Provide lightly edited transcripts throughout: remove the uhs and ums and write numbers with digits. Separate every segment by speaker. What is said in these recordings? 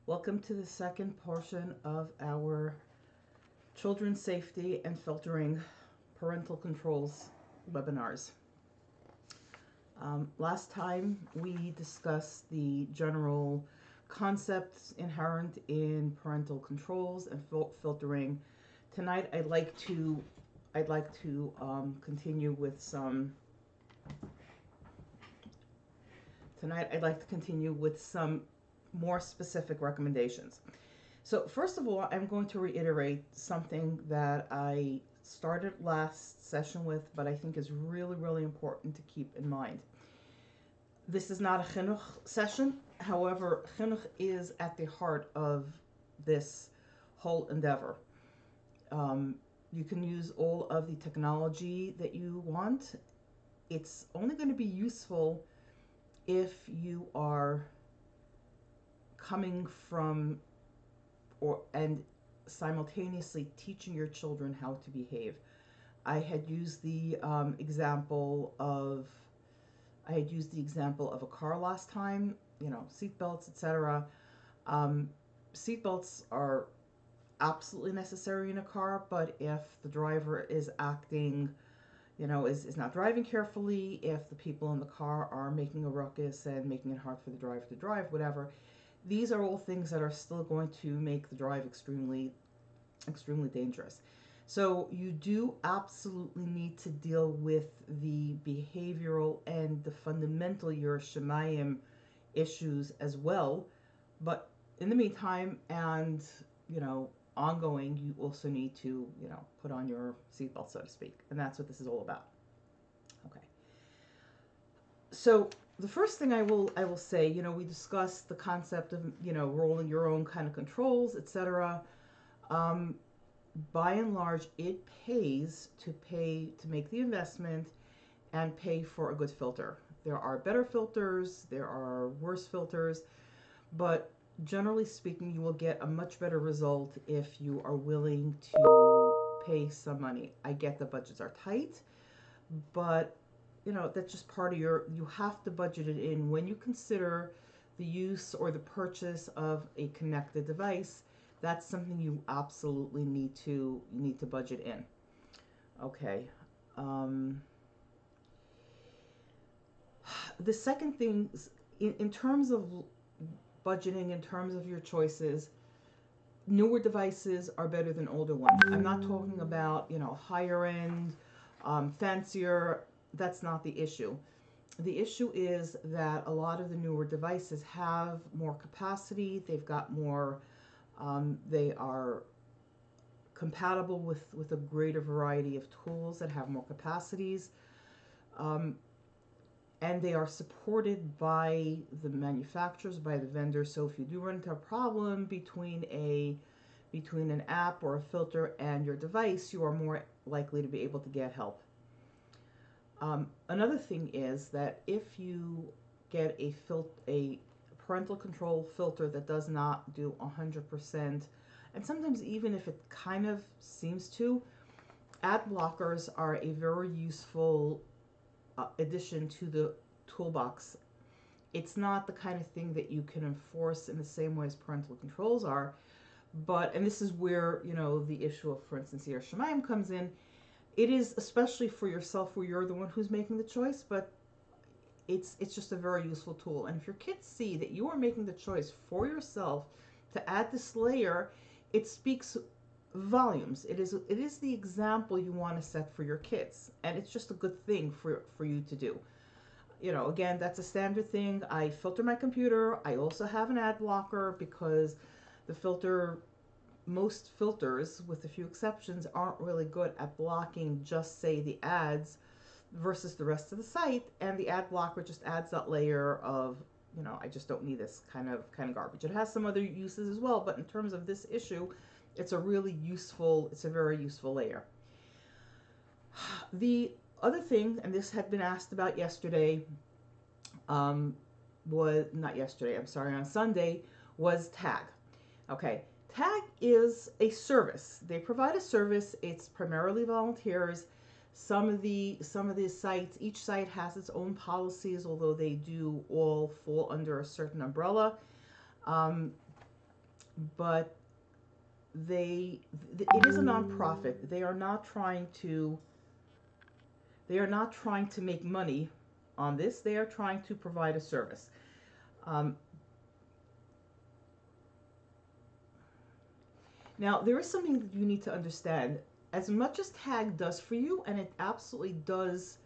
Speaker 1: Welcome to the second portion of our Children's Safety and Filtering Parental Controls webinars. Last time we discussed the general concepts inherent in parental controls and filtering. Tonight I'd like to continue with some. Tonight I'd like to continue with some more specific recommendations. So first of all, I'm going to reiterate something that I started last session with, but I think is really, really important to keep in mind. This is not a chinuch session. However, chinuch is at the heart of this whole endeavor. You can use all of the technology that you want. It's only going to be useful if you are coming from and simultaneously teaching your children how to behave. I had used the example of a car last time. Seatbelts, etc. Seatbelts are absolutely necessary in a car, but if the driver is acting, is not driving carefully, if the people in the car are making a ruckus and making it hard for the driver to drive, whatever, these are all things that are still going to make the drive extremely, extremely dangerous. So you do absolutely need to deal with the behavioral and the fundamental Yerushalayim issues as well. But in the meantime, and ongoing, you also need to put on your seatbelt, so to speak, and that's what this is all about. Okay. So the first thing I will say, we discussed the concept of rolling your own kind of controls, etc. By and large, it pays to make the investment and pay for a good filter. There are better filters, there are worse filters, but generally speaking, you will get a much better result if you are willing to pay some money. I get the budgets are tight, but that's just part of you have to budget it in when you consider the use or the purchase of a connected device. That's something you absolutely need to budget in. Okay. The second thing, in terms of budgeting, in terms of your choices, newer devices are better than older ones. I'm not talking about higher end, fancier. That's not the issue. The issue is that a lot of the newer devices have more capacity. They've got more. They are compatible with a greater variety of tools that have more capacities. And they are supported by the manufacturers, by the vendors. So if you do run into a problem between an app or a filter and your device, you are more likely to be able to get help. Another thing is that if you get a parental control filter that does not do 100%, and sometimes even if it kind of seems to, ad blockers are a very useful addition to the toolbox. It's not the kind of thing that you can enforce in the same way as parental controls are, and this is where the issue of, for instance, Yerushalayim comes in. It is especially for yourself, where you're the one who's making the choice, but it's just a very useful tool. And if your kids see that you are making the choice for yourself to add this layer, it speaks volumes. It is the example you want to set for your kids, and it's just a good thing for you to do. Again, that's a standard thing. I filter my computer. I also have an ad blocker because most filters, with a few exceptions, aren't really good at blocking just, say, the ads versus the rest of the site, and the ad blocker just adds that layer of, I just don't need this kind of garbage. It has some other uses as well, but in terms of this issue, it's a very useful layer. The other thing, and this had been asked about yesterday, on Sunday, was Tag. Okay, Tag is a service. They provide a service. It's primarily volunteers. Some of these sites, each site has its own policies, although they do all fall under a certain umbrella. but it is a nonprofit. They are not trying to make money on this. They are trying to provide a service. Um, Now, there is something that you need to understand. As much as Tag does for you, and it absolutely does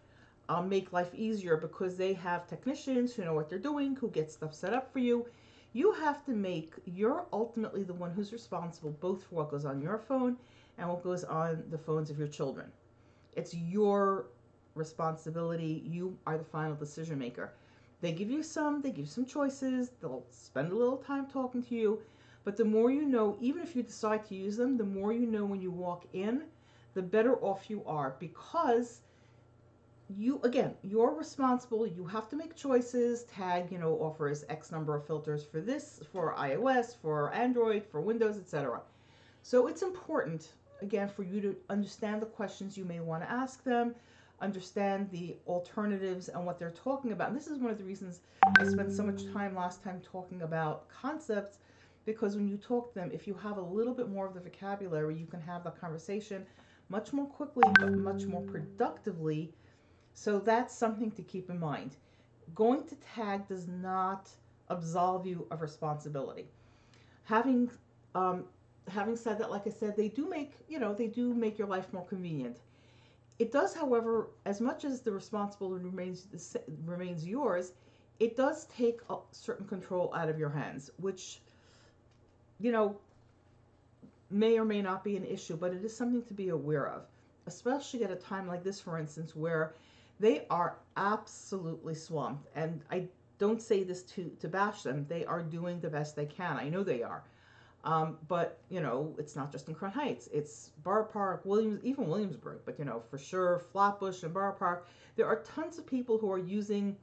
Speaker 1: make life easier because they have technicians who know what they're doing, who get stuff set up for you. You have to you're ultimately the one who's responsible both for what goes on your phone and what goes on the phones of your children. It's your responsibility. You are the final decision maker. They give you some choices. They'll spend a little time talking to you. But the more you know, even if you decide to use them, the more you know when you walk in, the better off you are, because you're responsible. You have to make choices. Tag, offers X number of filters for this, for iOS, for Android, for Windows, etc. So it's important, again, for you to understand the questions you may want to ask them, understand the alternatives and what they're talking about. And this is one of the reasons I spent so much time last time talking about concepts, because when you talk to them, if you have a little bit more of the vocabulary, you can have the conversation much more quickly, but much more productively. So that's something to keep in mind. Going to Tag does not absolve you of responsibility. Having um, having said that, like I said, they do make your life more convenient. It does, however, as much as the responsibility remains yours, it does take a certain control out of your hands, which you know may or may not be an issue, but it is something to be aware of, especially at a time like this, for instance, where they are absolutely swamped. And I don't say this to bash them. They are doing the best they can. I know they are. But it's not just in Crown Heights. It's Borough Park, even Williamsburg. But for sure, Flatbush and Borough Park, there are tons of people who are using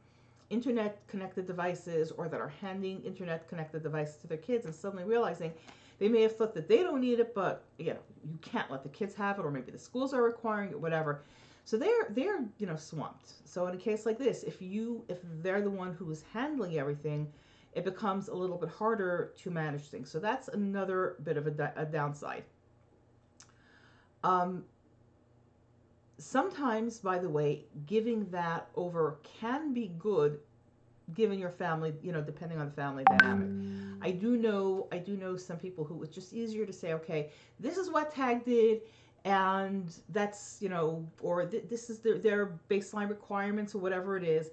Speaker 1: internet connected devices, or that are handing internet connected devices to their kids and suddenly realizing they may have thought that they don't need it, but you can't let the kids have it, or maybe the schools are requiring it, whatever. So they're swamped. So in a case like this, if they're the one who is handling everything, it becomes a little bit harder to manage things. So that's another bit of a downside. Um, Sometimes, by the way, giving that over can be good, given your family, depending on the family dynamic. I do know some people who it's just easier to say, okay, this is what Tag did, and that's, or this is their baseline requirements, or whatever it is,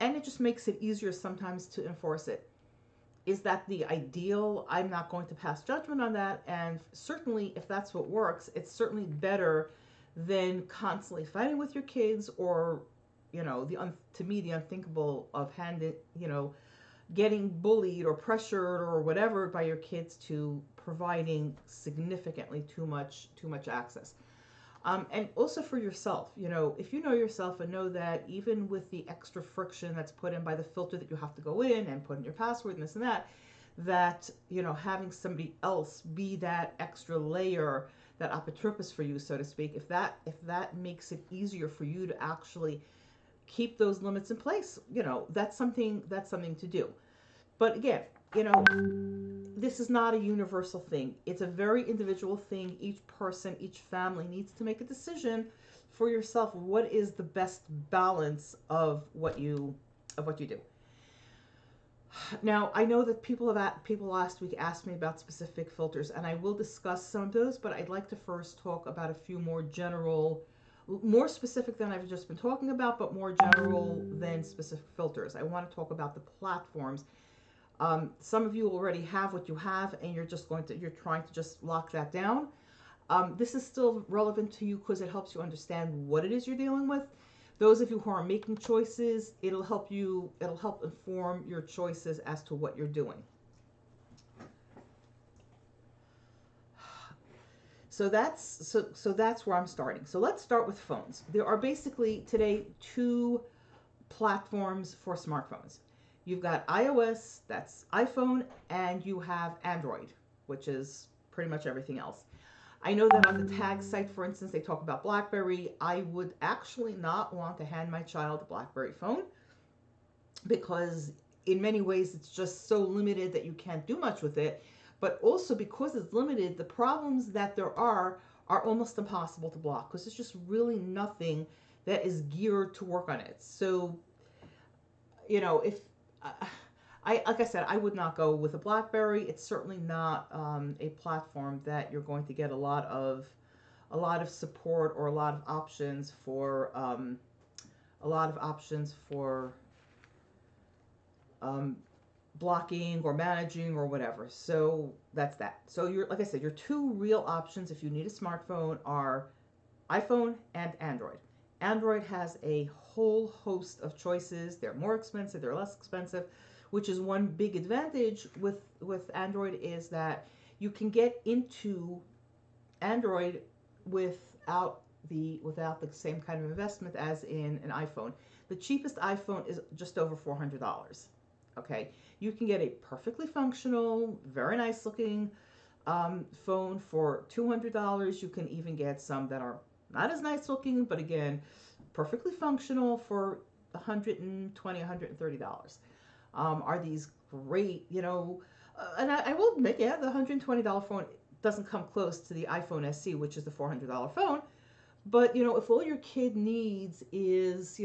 Speaker 1: and it just makes it easier sometimes to enforce it. Is that the ideal? I'm not going to pass judgment on that, and certainly if that's what works, it's certainly better than constantly fighting with your kids, or to me, the unthinkable of getting bullied or pressured or whatever by your kids to providing significantly too much access. And also for yourself, if you know yourself and know that even with the extra friction that's put in by the filter that you have to go in and put in your password and this and that having somebody else be that extra layer, that apotropos for you, so to speak, if that makes it easier for you to actually keep those limits in place, that's something to do. But again, you know, this is not a universal thing. It's a very individual thing. Each person, each family needs to make a decision for yourself. What is the best balance of what you do? Now, I know that people last week asked me about specific filters, and I will discuss some of those. But I'd like to first talk about a few more general, more specific than I've just been talking about, but more general than specific filters. I want to talk about the platforms. Some of you already have what you have, and you're trying to just lock that down. This is still relevant to you because it helps you understand what it is you're dealing with. Those of you who are making choices, it'll help inform your choices as to what you're doing. So that's where I'm starting. So let's start with phones. There are basically today two platforms for smartphones. You've got iOS, that's iPhone, and you have Android, which is pretty much everything else. I know that on the tag site, for instance, they talk about BlackBerry. I would actually not want to hand my child a BlackBerry phone because in many ways it's just so limited that you can't do much with it. but also because it's limited, the problems that there are almost impossible to block because there's just really nothing that is geared to work on it. So, if uh, I like I said, I would not go with a BlackBerry. It's certainly not a platform that you're going to get a lot of support or a lot of options for um, blocking or managing or whatever. So that's that. So you're like I said, your two real options if you need a smartphone are iPhone and Android. Android has a whole host of choices. They're more expensive, they're less expensive, which is one big advantage with Android is that you can get into Android without the same kind of investment as in an iPhone. The cheapest iPhone is just over $400. Okay, you can get a perfectly functional, very nice looking phone for $200. You can even get some that are not as nice looking, but again, perfectly functional for $120, $130. Are these great? And I will admit, yeah, the $120 phone doesn't come close to the iPhone SE, which is the $400 phone. But if all your kid needs is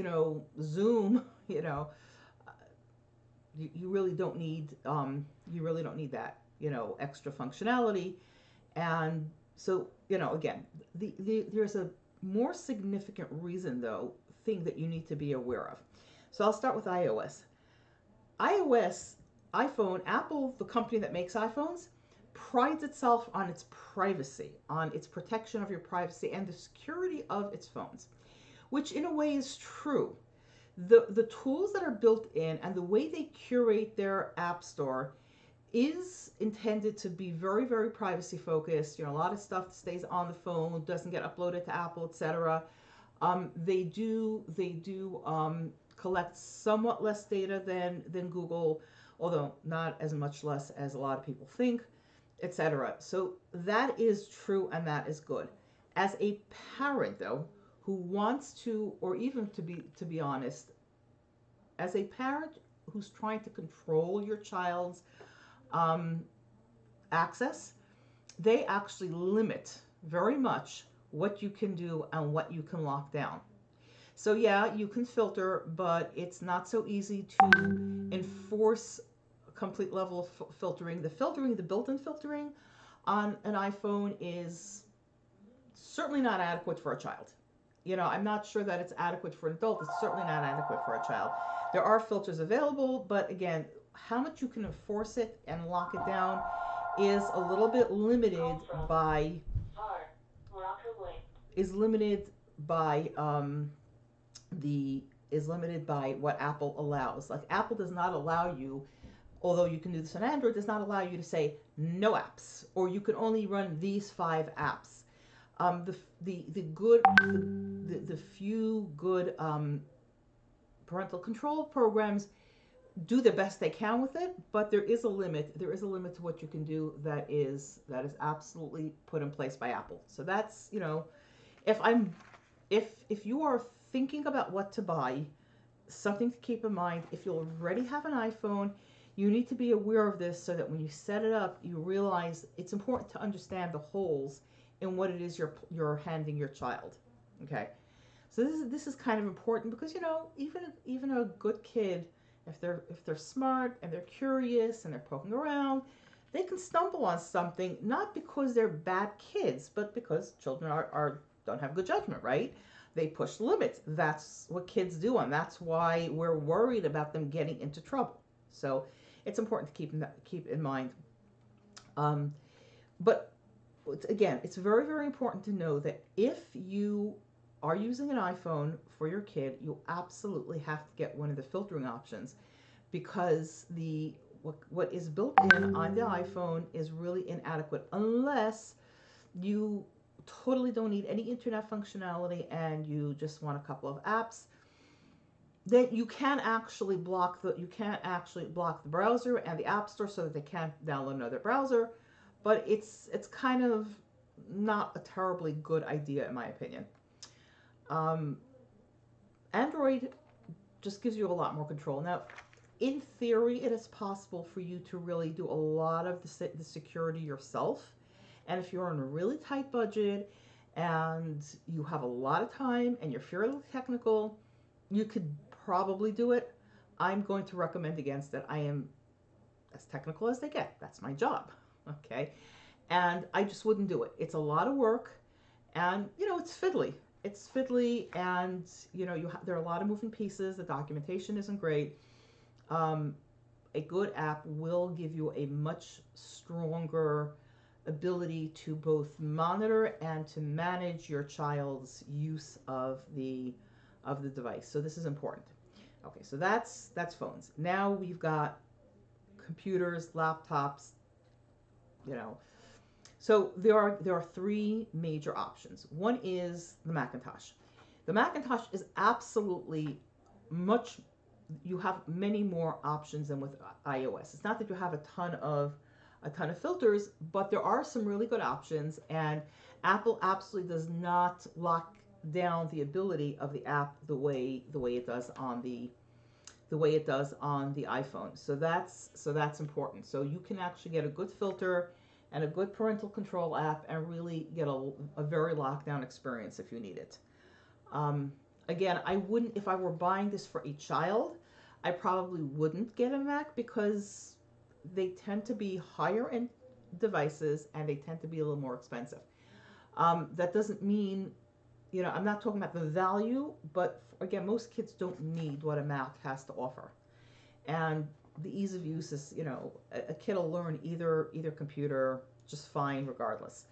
Speaker 1: Zoom, you really don't need that extra functionality. And so again, there's a more significant reason though thing that you need to be aware of. So I'll start with iOS. iOS, iPhone, Apple, the company that makes iPhones, prides itself on its privacy, on its protection of your privacy and the security of its phones, which in a way is true. The tools that are built in and the way they curate their app store is intended to be very, very privacy focused. A lot of stuff stays on the phone, doesn't get uploaded to Apple, etc. They do collect somewhat less data than Google, although not as much less as a lot of people think, etc. So that is true and that is good. As a parent, though, who wants to, or even to be honest, as a parent who's trying to control your child's um, access, they actually limit very much what you can do and what you can lock down. So yeah, you can filter, but it's not so easy to enforce a complete level of filtering. The built-in filtering on an iPhone is certainly not adequate for a child. I'm not sure that it's adequate for an adult. It's certainly not adequate for a child. There are filters available, but again, how much you can enforce it and lock it down is a little bit limited by the is limited by what Apple allows. Like Apple does not allow you, although you can do this on Android, does not allow you to say no apps or you can only run these 5 apps. The few good parental control programs do the best they can with it, but there is a limit. There is a limit to what you can do that is absolutely put in place by Apple. So that's if I'm if you are thinking about what to buy, something to keep in mind. If you already have an iPhone, you need to be aware of this so that when you set it up, you realize it's important to understand the holes in what it is you're handing your child. Okay, so this is kind of important because even a good kid, if they're smart and they're curious and they're poking around, they can stumble on something not because they're bad kids, but because children are don't have good judgment, right? They push limits. That's what kids do, and that's why we're worried about them getting into trouble. So it's important to keep in mind. But again, it's very, very important to know that if you are using an iPhone for your kid, you absolutely have to get one of the filtering options because what is built in on the iPhone is really inadequate unless you totally don't need any internet functionality and you just want a couple of apps. Then you can't actually block the browser and the app store so that they can't download another browser, but it's kind of not a terribly good idea in my opinion. um, Android just gives you a lot more control. Now, in theory, it is possible for you to really do a lot of the security yourself. And if you're on a really tight budget and you have a lot of time and you're fairly technical, you could probably do it. I'm going to recommend against it. I am as technical as they get. That's my job. Okay. And I just wouldn't do it. It's a lot of work, and it's fiddly. It's fiddly, and there are a lot of moving pieces. The documentation isn't great. Um, a good app will give you a much stronger ability to both monitor and to manage your child's use of the device. So this is important. Okay, so that's phones. Now we've got computers, laptops, you know. So there are three major options. One is the Macintosh. The Macintosh is absolutely much, you have many more options than with iOS. It's not that you have a ton of filters, but there are some really good options, and Apple absolutely does not lock down the ability of the app the way it does on the iPhone. So that's important. So you can actually get a good filter and a good parental control app and really get a very locked down experience if you need it. Again, I wouldn't, if I were buying this for a child, I probably wouldn't get a Mac because they tend to be higher end devices and they tend to be a little more expensive. That doesn't mean, I'm not talking about the value, but again, most kids don't need what a Mac has to offer. And the ease of use is, a kid will learn either computer just fine regardless.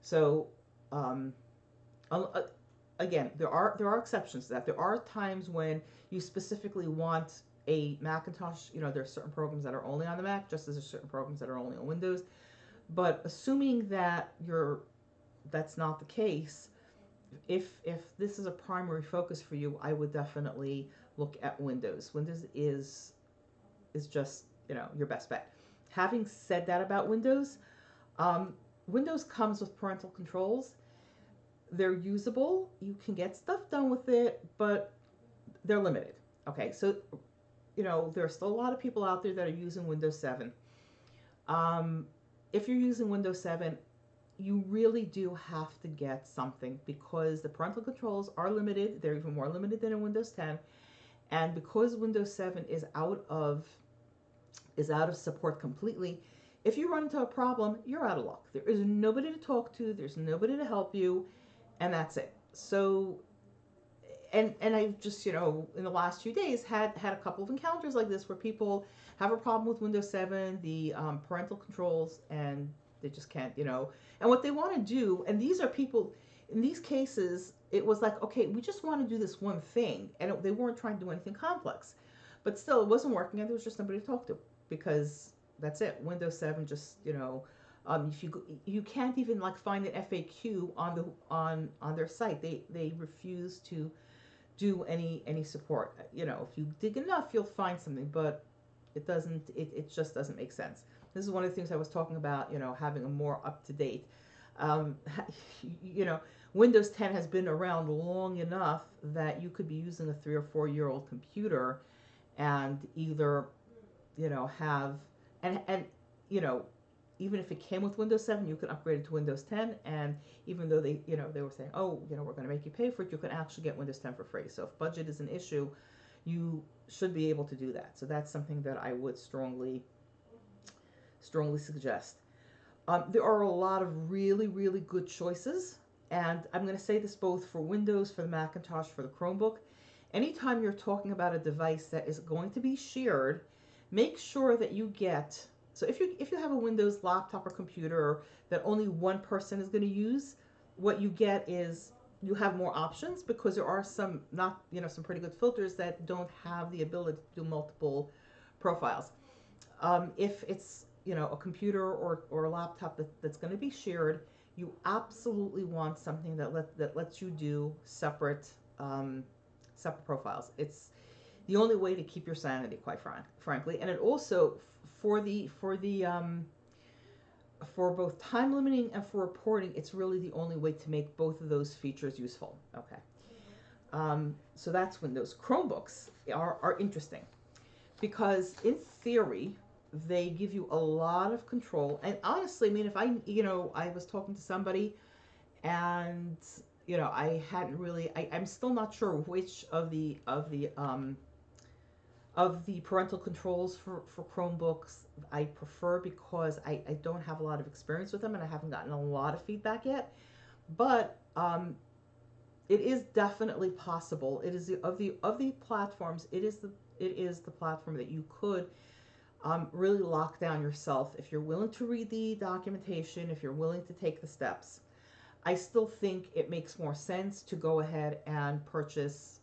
Speaker 1: So, again, there are exceptions to that. There are times when you specifically want a Macintosh. There are certain programs that are only on the Mac, just as there are certain programs that are only on Windows. But assuming that that's not the case, if this is a primary focus for you, I would definitely look at Windows. Windows is just your best bet. Having said that about Windows, Windows comes with parental controls. They're usable. You can get stuff done with it, but they're limited. Okay, so there's still a lot of people out there that are using Windows 7. If you're using Windows 7, you really do have to get something because the parental controls are limited. They're even more limited than in Windows 10. And because Windows 7 is out of support completely, if you run into a problem, you're out of luck. There is nobody to talk to, there's nobody to help you, and that's it. So and I've just, in the last few days had a couple of encounters like this where people have a problem with Windows 7, the parental controls, and they just can't, and what they want to do, and these are people, in these cases, it was like, okay, we just want to do this one thing, and they weren't trying to do anything complex. But still, it wasn't working, and there was just nobody to talk to, because that's it. Windows 7 just, if you can't even like find an FAQ on their site. They refuse to do any support. If you dig enough, you'll find something, but it just doesn't make sense. This is one of the things I was talking about, having a more up-to-date. Windows 10 has been around long enough that you could be using a 3 or 4 year old computer and either, have, and even if it came with Windows 7, you could upgrade it to Windows 10, and even though they were saying, oh, we're going to make you pay for it, you can actually get Windows 10 for free. So if budget is an issue, you should be able to do that. So that's something that I would strongly suggest. There are a lot of really, really good choices, and I'm going to say this both for Windows, for the Macintosh, for the Chromebook. Anytime you're talking about a device that is going to be shared, make sure that you get, so if you have a Windows laptop or computer that only one person is going to use, what you get is you have more options because there are some some pretty good filters that don't have the ability to do multiple profiles. If it's a computer or a laptop that's going to be shared, you absolutely want something that lets you do separate profiles. It's the only way to keep your sanity, quite frankly, and it also for both time limiting and for reporting, it's really the only way to make both of those features useful. Okay, so that's Windows. Chromebooks are interesting. because in theory, they give you a lot of control. And honestly, I mean, if I was talking to somebody and I hadn't really, I'm still not sure which of the parental controls for Chromebooks I prefer, because I don't have a lot of experience with them and I haven't gotten a lot of feedback yet. But it is definitely possible. It is of the platforms. It is the platform that you could really lock down yourself if you're willing to read the documentation, if you're willing to take the steps. I still think it makes more sense to go ahead and purchase.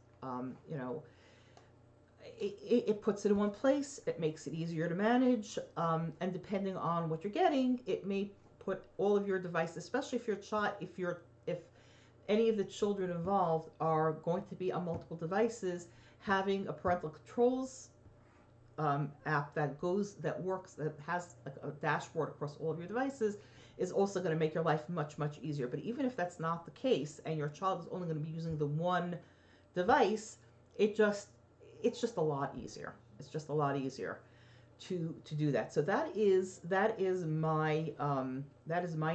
Speaker 1: It puts it in one place. It makes it easier to manage, and depending on what you're getting, it may put all of your devices, especially if your child, if any of the children involved are going to be on multiple devices, having a parental controls app that works, that has a dashboard across all of your devices, is also going to make your life much, much easier. But even if that's not the case and your child is only going to be using the one device, it just it's just a lot easier. It's just a lot easier to do that. So that is my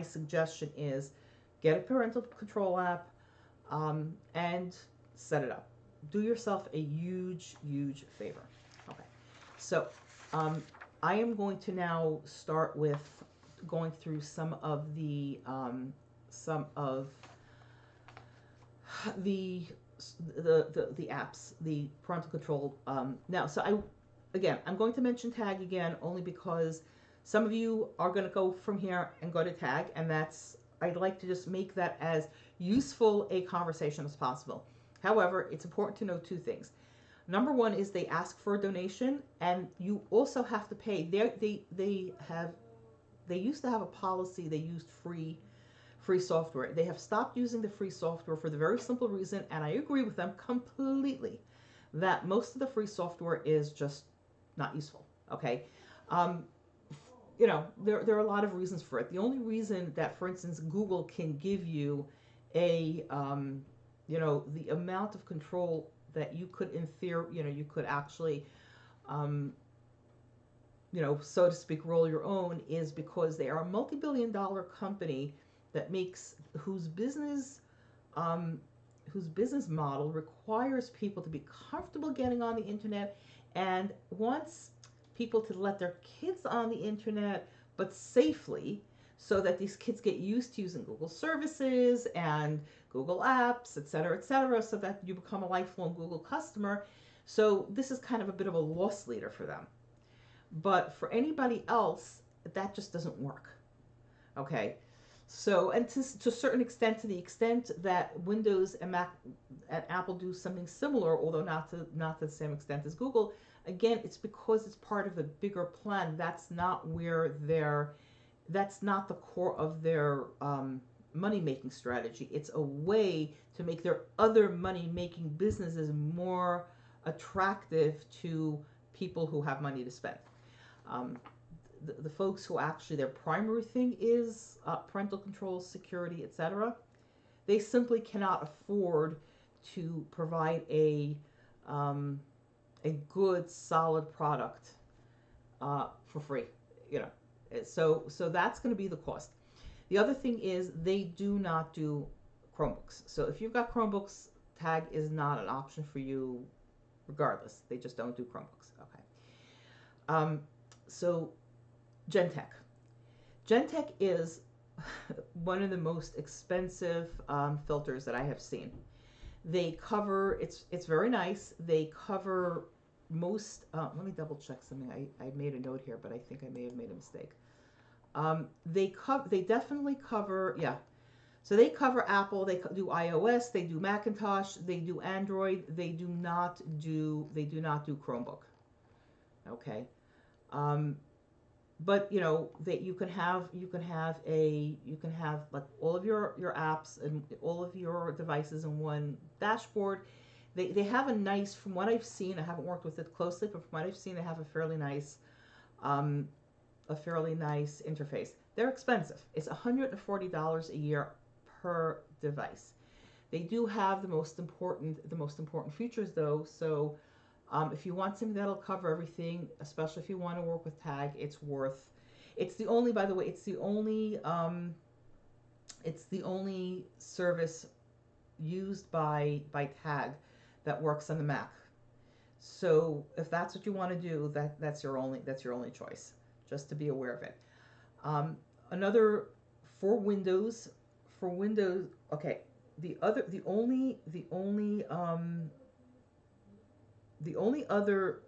Speaker 1: suggestion, is get a parental control app, and set it up. Do yourself a huge, huge favor. Okay. So I am going to now start with going through some of the the apps, the parental control. Now, so I'm going to mention Tag again only because some of you are going to go from here and go to Tag, and I'd like to just make that as useful a conversation as possible. However, it's important to know two things. Number one is they ask for a donation, and you also have to pay. They used to have a policy. They used free software. They have stopped using the free software for the very simple reason, and I agree with them completely, that most of the free software is just not useful. Okay. Um, there are a lot of reasons for it. The only reason that, for instance, Google can give you the amount of control that you could, in theory, you could actually, um, so to speak, roll your own, is because they are a multi-billion-dollar company that makes um, whose business model requires people to be comfortable getting on the internet, and wants people to let their kids on the internet, but safely, so that these kids get used to using Google services and Google apps, et cetera, so that you become a lifelong Google customer. So this is kind of a bit of a loss leader for them. But for anybody else, that just doesn't work. Okay. So, and to a certain extent, to the extent that Windows and Mac and Apple do something similar, although not to the same extent as Google, again, it's because it's part of a bigger plan. That's not the core of their money making strategy. It's a way to make their other money making businesses more attractive to people who have money to spend. Um, the folks who actually their primary thing is parental control, security, etc., they simply cannot afford to provide a good, solid product for free. You know, so that's going to be the cost. The other thing is they do not do Chromebooks. So if you've got Chromebooks, Tag is not an option for you, regardless. They just don't do Chromebooks. Okay. So Gentek. Gentek is one of the most expensive filters that I have seen. They cover, it's very nice. They cover most, let me double check something. I made a note here, but I think I may have made a mistake. They definitely cover, yeah. So they cover Apple, they do iOS, they do Macintosh, they do Android, they do not do Chromebook. Okay. But that you can have like all of your apps and all of your devices in one dashboard. They have a nice, from what I've seen, I haven't worked with it closely, but from what I've seen, they have a fairly nice interface. They're expensive. It's $140 a year per device. They do have the most important features though. So If you want something that'll cover everything, especially if you want to work with tag, it's worth. It's the only, by the way, it's the only service used by tag that works on the Mac. So if that's what you want to do, that's your only choice. Just to be aware of it. Another for Windows, for Windows. Okay, the only other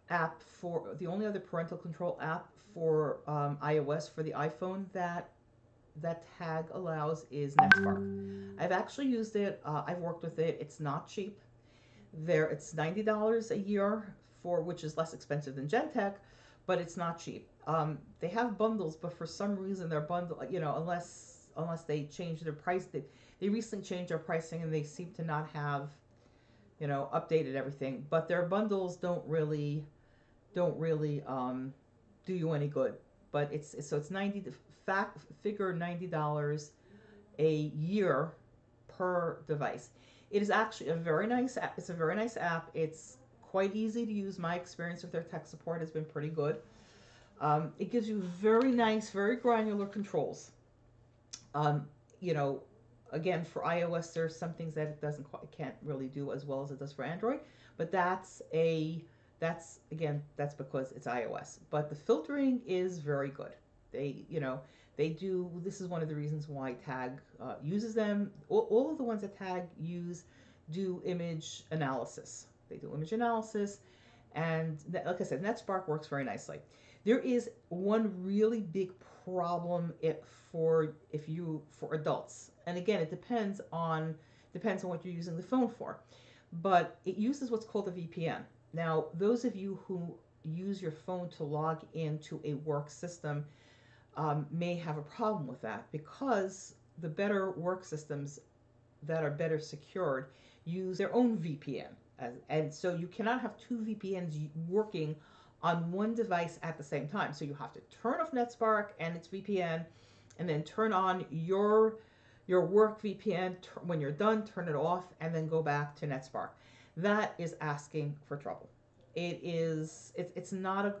Speaker 1: app for the only other parental control app for iOS for the iPhone that tag allows is NetSpark. I've actually used it. I've worked with it. It's not cheap. It's $90 a year for which is less expensive than Gentech, but it's not cheap. They have bundles, but for some reason their bundle, unless they change their price, they recently changed their pricing and they seem to not have updated everything. But their bundles don't really do you any good. But it's 90 figure $90 a year per device. It is actually a very nice app. It's a very nice app. It's quite easy to use. My experience with their tech support has been pretty good. It gives you very nice, very granular controls. Um, you know, Again, for iOS, there's some things that it can't really do as well as it does for Android, but that's because it's iOS. But the filtering is very good. They do. This is one of the reasons why Tag uses them. All of the ones that Tag use do image analysis. They do image analysis, and like I said, NetSpark works very nicely. There is one really big problem for adults, and again, it depends on what you're using the phone for, but it uses what's called a VPN. Now, those of you who use your phone to log into a work system may have a problem with that because the better work systems that are better secured use their own VPN. And so you cannot have two VPNs working on one device at the same time. So you have to turn off NetSpark and its VPN and then turn on your work VPN. When you're done, turn it off and then go back to NetSpark. That is asking for trouble. It's not a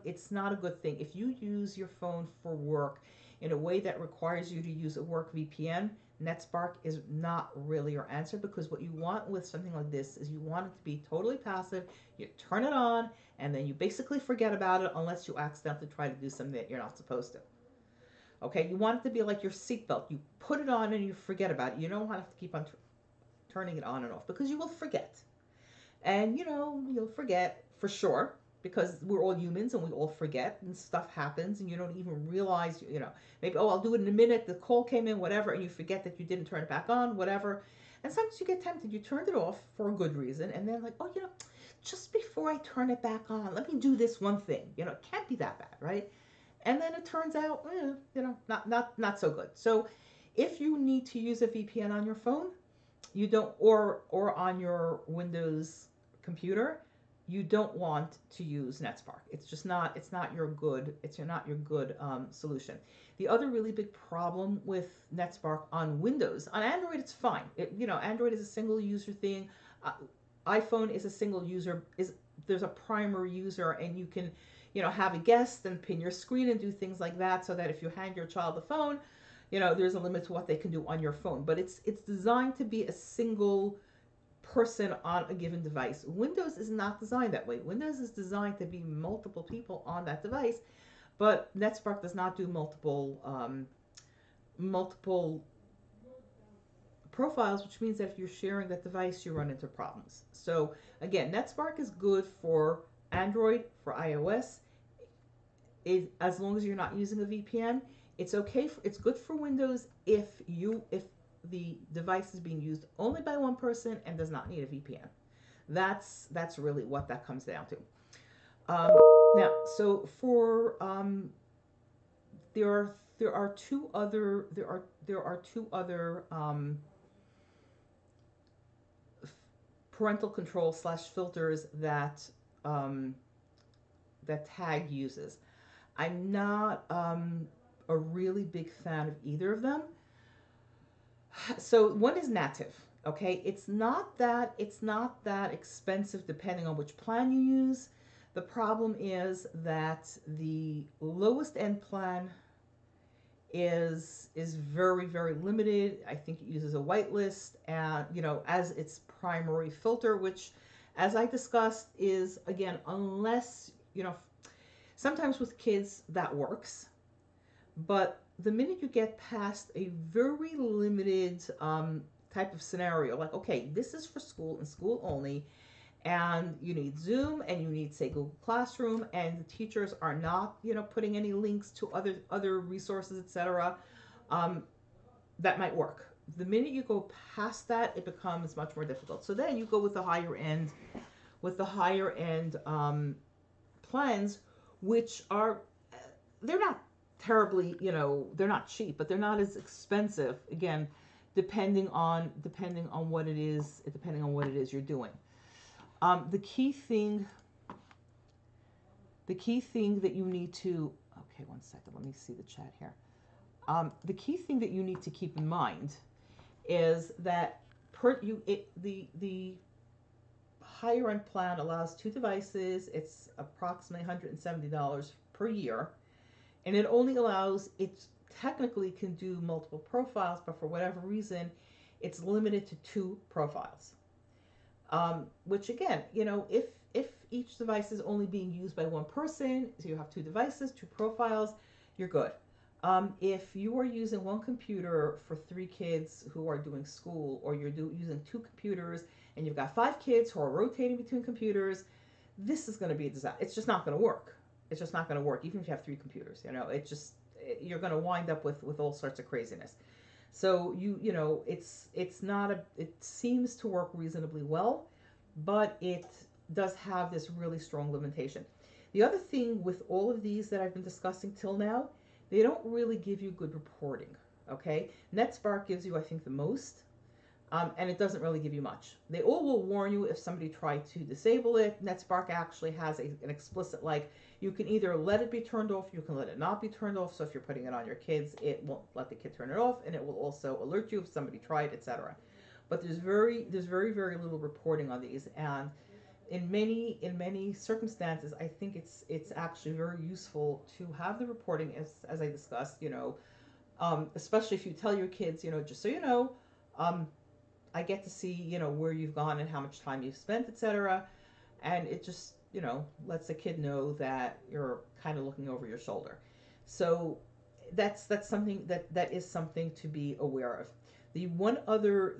Speaker 1: good thing. If you use your phone for work in a way that requires you to use a work VPN, NetSpark is not really your answer, because what you want with something like this is you want it to be totally passive. You turn it on and then you basically forget about it unless you accidentally try to do something that you're not supposed to. Okay, you want it to be like your seatbelt. You put it on and you forget about it. You don't want to have to keep on turning it on and off because you will forget. And you'll forget for sure, because we're all humans and we all forget and stuff happens and you don't even realize, maybe, oh, I'll do it in a minute, the call came in, whatever, and you forget that you didn't turn it back on, whatever. And sometimes you get tempted, you turned it off for a good reason, and then like, oh, just before I turn it back on, let me do this one thing. It can't be that bad, right? And then it turns out, not so good. So if you need to use a VPN on your phone, you don't, or on your Windows computer, you don't want to use NetSpark. It's not your good solution. The other really big problem with NetSpark on Windows, on Android it's fine. Android is a single user thing. iPhone is a single user. There's a primary user, and you can have a guest and pin your screen and do things like that, so that if you hand your child the phone, there's a limit to what they can do on your phone. But it's designed to be a single person on a given device. Windows is not designed that way. Windows is designed to be multiple people on that device, but NetSpark does not do multiple profiles, which means that if you're sharing that device, you run into problems. So again, NetSpark is good for Android, for iOS. As long as you're not using a VPN, it's okay. It's good for Windows if the device is being used only by one person and does not need a VPN. That's really what that comes down to. Now, so for there are two other parental control / filters that that Tag uses. I'm not a really big fan of either of them. So one is native. Okay, it's not that expensive depending on which plan you use. The problem is that the lowest end plan is very, very limited. I think it uses a whitelist and as its primary filter, which, as I discussed, is, again, unless sometimes with kids that works, but the minute you get past a very limited type of scenario, like, okay, this is for school and school only, and you need Zoom and you need, say, Google Classroom, and the teachers are not putting any links to other resources, etc., um, that might work. The minute you go past that, it becomes much more difficult. So then you go with the higher end plans, which are, they're not terribly, they're not cheap, but they're not as expensive, again, depending on what it is, you're doing. The key thing that you need to, okay, one second, let me see the chat here. The key thing that you need to keep in mind is that the higher end plan allows 2 devices. It's approximately $170 per year, and it technically can do multiple profiles, but for whatever reason, it's limited to 2 profiles. Which, again, if each device is only being used by one person, so you have 2 devices, 2 profiles, you're good. If you are using one computer for 3 kids who are doing school, or you're using 2 computers and you've got 5 kids who are rotating between computers, this is going to be a disaster. It's just not going to work. It's just not going to work, even if you have 3 computers. You're going to wind up with all sorts of craziness. So it seems to work reasonably well, but it does have this really strong limitation. The other thing with all of these that I've been discussing till now, they don't really give you good reporting. Okay, NetSpark gives you, I think, the most, and it doesn't really give you much. They all will warn you if somebody tried to disable it. NetSpark actually has an explicit, like, you can either let it be turned off, you can let it not be turned off. So if you're putting it on your kids, it won't let the kid turn it off, and it will also alert you if somebody tried, etc. But there's very, very little reporting on these, and in many circumstances, I think it's actually very useful to have the reporting, as I discussed. Especially if you tell your kids, just so you know, I get to see where you've gone and how much time you've spent, etc. And it just lets the kid know that you're kind of looking over your shoulder. So that's something that is something to be aware of. The one other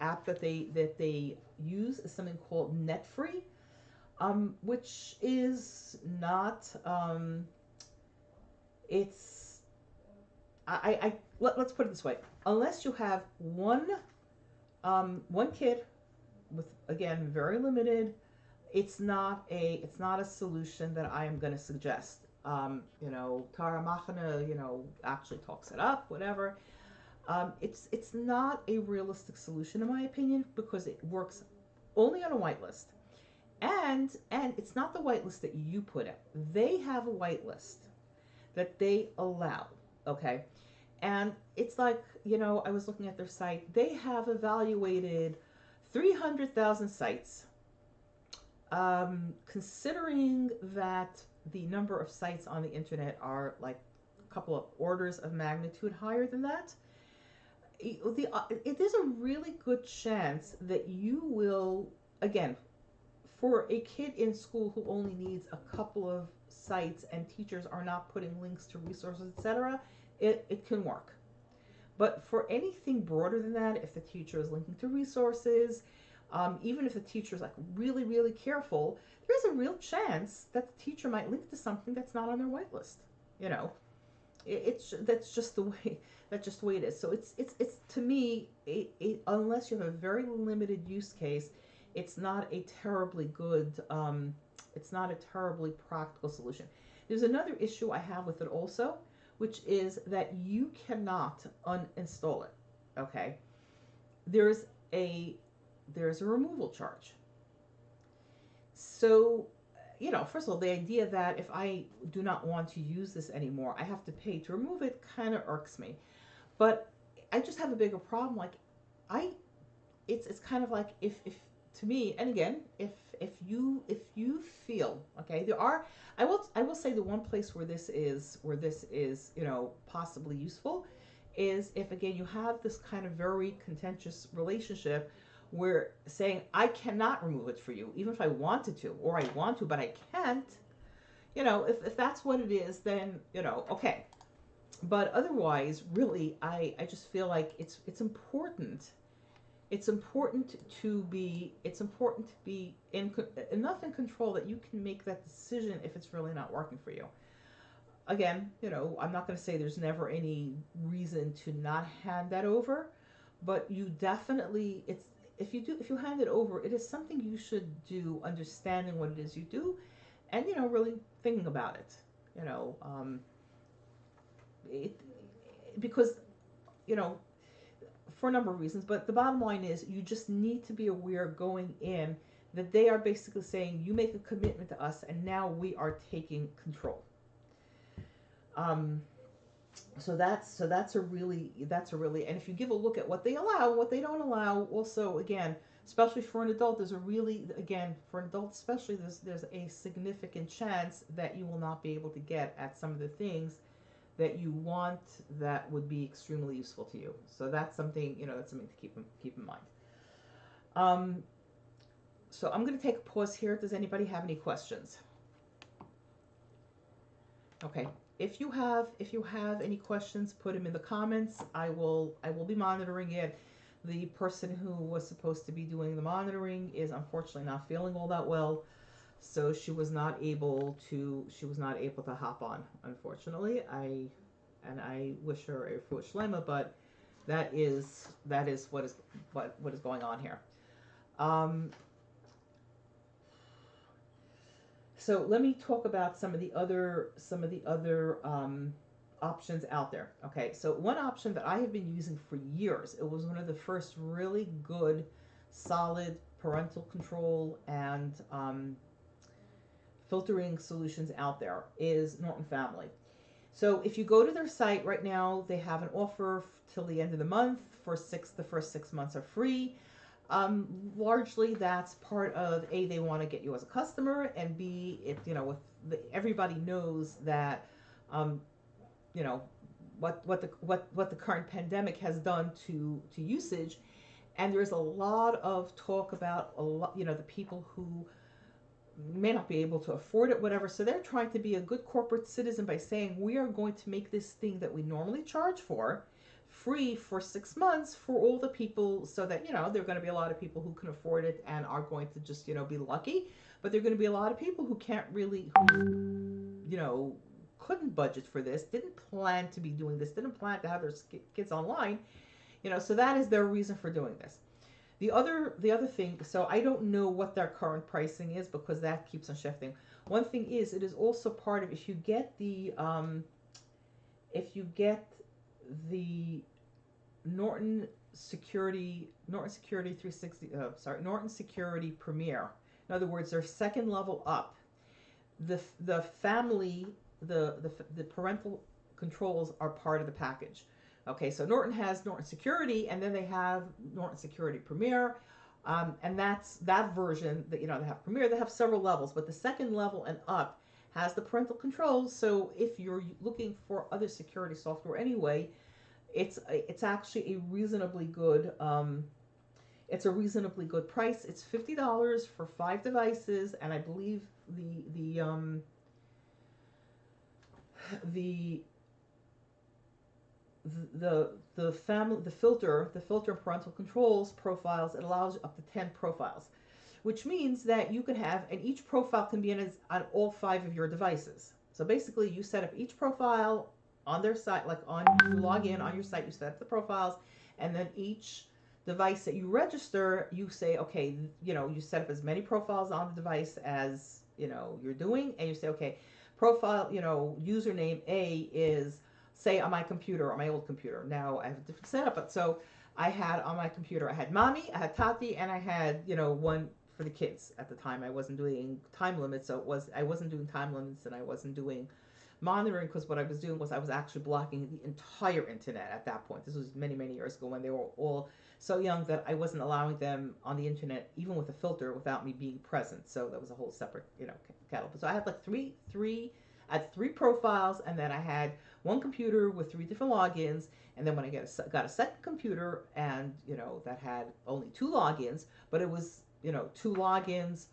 Speaker 1: app that they use is something called Netfree, which is not it's let's put it this way: unless you have one kid with, again, very limited, it's not a solution that I am going to suggest. Tara Machina, actually talks it up, whatever. It's not a realistic solution, in my opinion, because it works only on a whitelist, and it's not the whitelist that you put out. They have a whitelist that they allow. Okay, and it's like, I was looking at their site. They have evaluated 300,000 sites. Considering that the number of sites on the internet are like a couple of orders of magnitude higher than that, there's a really good chance that you will, again, for a kid in school who only needs a couple of sites and teachers are not putting links to resources, etc., it can work. But for anything broader than that, if the teacher is linking to resources, even if the teacher is like really, really careful, there's a real chance that the teacher might link to something that's not on their whitelist. You know, that's just the way it is. So it's to me, unless you have a very limited use case, it's not a terribly good, it's not a terribly practical solution. There's another issue I have with it also, which is that you cannot uninstall it. Okay, there's a removal charge. So you know, first of all, the idea that if I do not want to use this anymore, I have to pay to remove it kind of irks me. But I just have a bigger problem. Like, I, it's kind of like if to me, and again, if you feel okay, there are, I will say the one place where this is you know possibly useful is if again you have this kind of very contentious relationship where saying I cannot remove it for you even if I wanted to, or I want to but I can't, you know, if that's what it is, then you know, okay. But otherwise, really, I just feel like it's important. It's important to be enough in control that you can make that decision if it's really not working for you. Again, you know, I'm not going to say there's never any reason to not hand that over, but you definitely, it's, if you hand it over, it is something you should do, understanding what it is you do, and you know, really thinking about it. You know, it, because you know, for a number of reasons, but the bottom line is you just need to be aware going in that they are basically saying you make a commitment to us and now we are taking control. Um, so that's a really, and if you give a look at what they allow, what they don't allow, also again, especially for an adult, there's a really, again, for an adult especially, there's a significant chance that you will not be able to get at some of the things that you want that would be extremely useful to you. So that's something, you know, that's something to keep in mind. Um, so I'm going to take a pause here. Does anybody have any questions? Okay. If you have any questions, put them in the comments. I will be monitoring it. The person who was supposed to be doing the monitoring is unfortunately not feeling all that well, so she was not able to hop on, unfortunately. I wish her a fruit shlema, but that is what is going on here. Um, so let me talk about some of the other options out there. Okay, so one option that I have been using for years, it was one of the first really good, solid parental control and filtering solutions out there, is Norton Family. So if you go to their site right now, they have an offer till the end of the month for the first 6 months are free. Largely that's part of A, they want to get you as a customer, and B, it, you know, everybody knows that, um, you know, what the current pandemic has done to usage, and there's a lot of talk about a lot, you know, the people who may not be able to afford it, whatever. So they're trying to be a good corporate citizen by saying we are going to make this thing that we normally charge for free for 6 months for all the people, so that you know there are going to be a lot of people who can afford it and are going to just you know be lucky, but there are going to be a lot of people who can't really, who you know couldn't budget for this, didn't plan to be doing this, didn't plan to have their kids online, you know. So that is their reason for doing this. The other thing, so I don't know what their current pricing is because that keeps on shifting. One thing is, it is also part of, if you get the Norton Security 360, Norton Security Premier. In other words, their second level up. The family, the parental controls are part of the package. Okay, so Norton has Norton Security, and then they have Norton Security Premier, and that's that version that, you know, they have Premier. They have several levels, but the second level and up has the parental controls. So if you're looking for other security software anyway, it's actually a reasonably good it's a reasonably good price. It's $50 for 5 devices, and I believe the the filter parental controls profiles, it allows up to 10 profiles, which means that you can have, and each profile can be on all 5 of your devices. So basically you set up each profile on their site, like on, you log in on your site, you set up the profiles, and then each device that you register, you say, okay, you know, you set up as many profiles on the device as, you know, you're doing, and you say, okay, profile, you know, username A is, say, on my computer, on my old computer. Now I have a different setup, but so I had on my computer, I had mommy, I had Tati, and I had, you know, one for the kids at the time. I wasn't doing time limits, so I wasn't doing time limits, and I wasn't doing monitoring, because what I was doing was I was actually blocking the entire internet at that point. This was many, many years ago when they were all so young that I wasn't allowing them on the internet, even with a filter, without me being present. So that was a whole separate, kettle. So I had like I had three profiles, and then I had one computer with three different logins. And then when I got a second computer, and that had only two logins, but it was two logins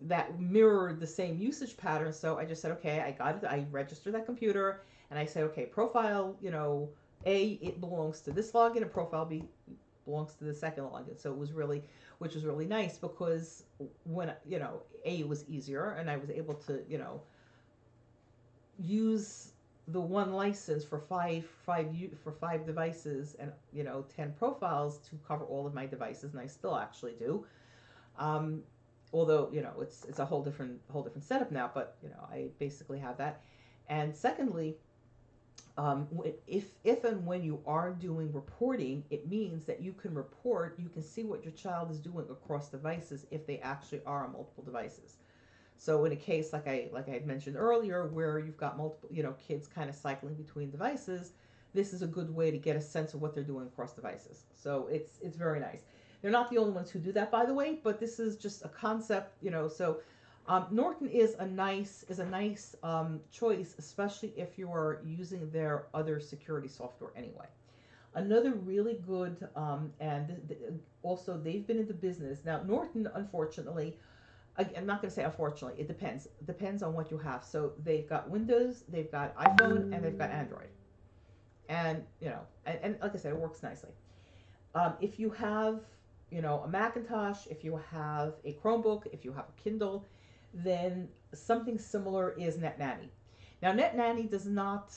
Speaker 1: that mirrored the same usage pattern. So I just said, okay, I got it. I registered that computer, and I said, okay, profile, A, it belongs to this login, and profile B belongs to the second login. So it was really, which was really nice, because when, A, was easier, and I was able to, use the one license for five devices, and 10 profiles to cover all of my devices, and I still actually do. Um, Although it's a whole different setup now, but I basically have that. And secondly, if and when you are doing reporting, it means that you can see what your child is doing across devices if they actually are on multiple devices. So in a case like I had mentioned earlier, where you've got multiple kids kind of cycling between devices, this is a good way to get a sense of what they're doing across devices. So it's very nice. They're not the only ones who do that, by the way, but this is just a concept, So Norton is a nice choice, especially if you are using their other security software anyway. Another really good, also they've been in the business now. Norton, unfortunately, I'm not going to say unfortunately. It depends. It depends on what you have. So they've got Windows, they've got iPhone, and they've got Android. And and like I said, it works nicely. If you have a Macintosh, if you have a Chromebook, if you have a Kindle, then something similar is NetNanny. Now, NetNanny does not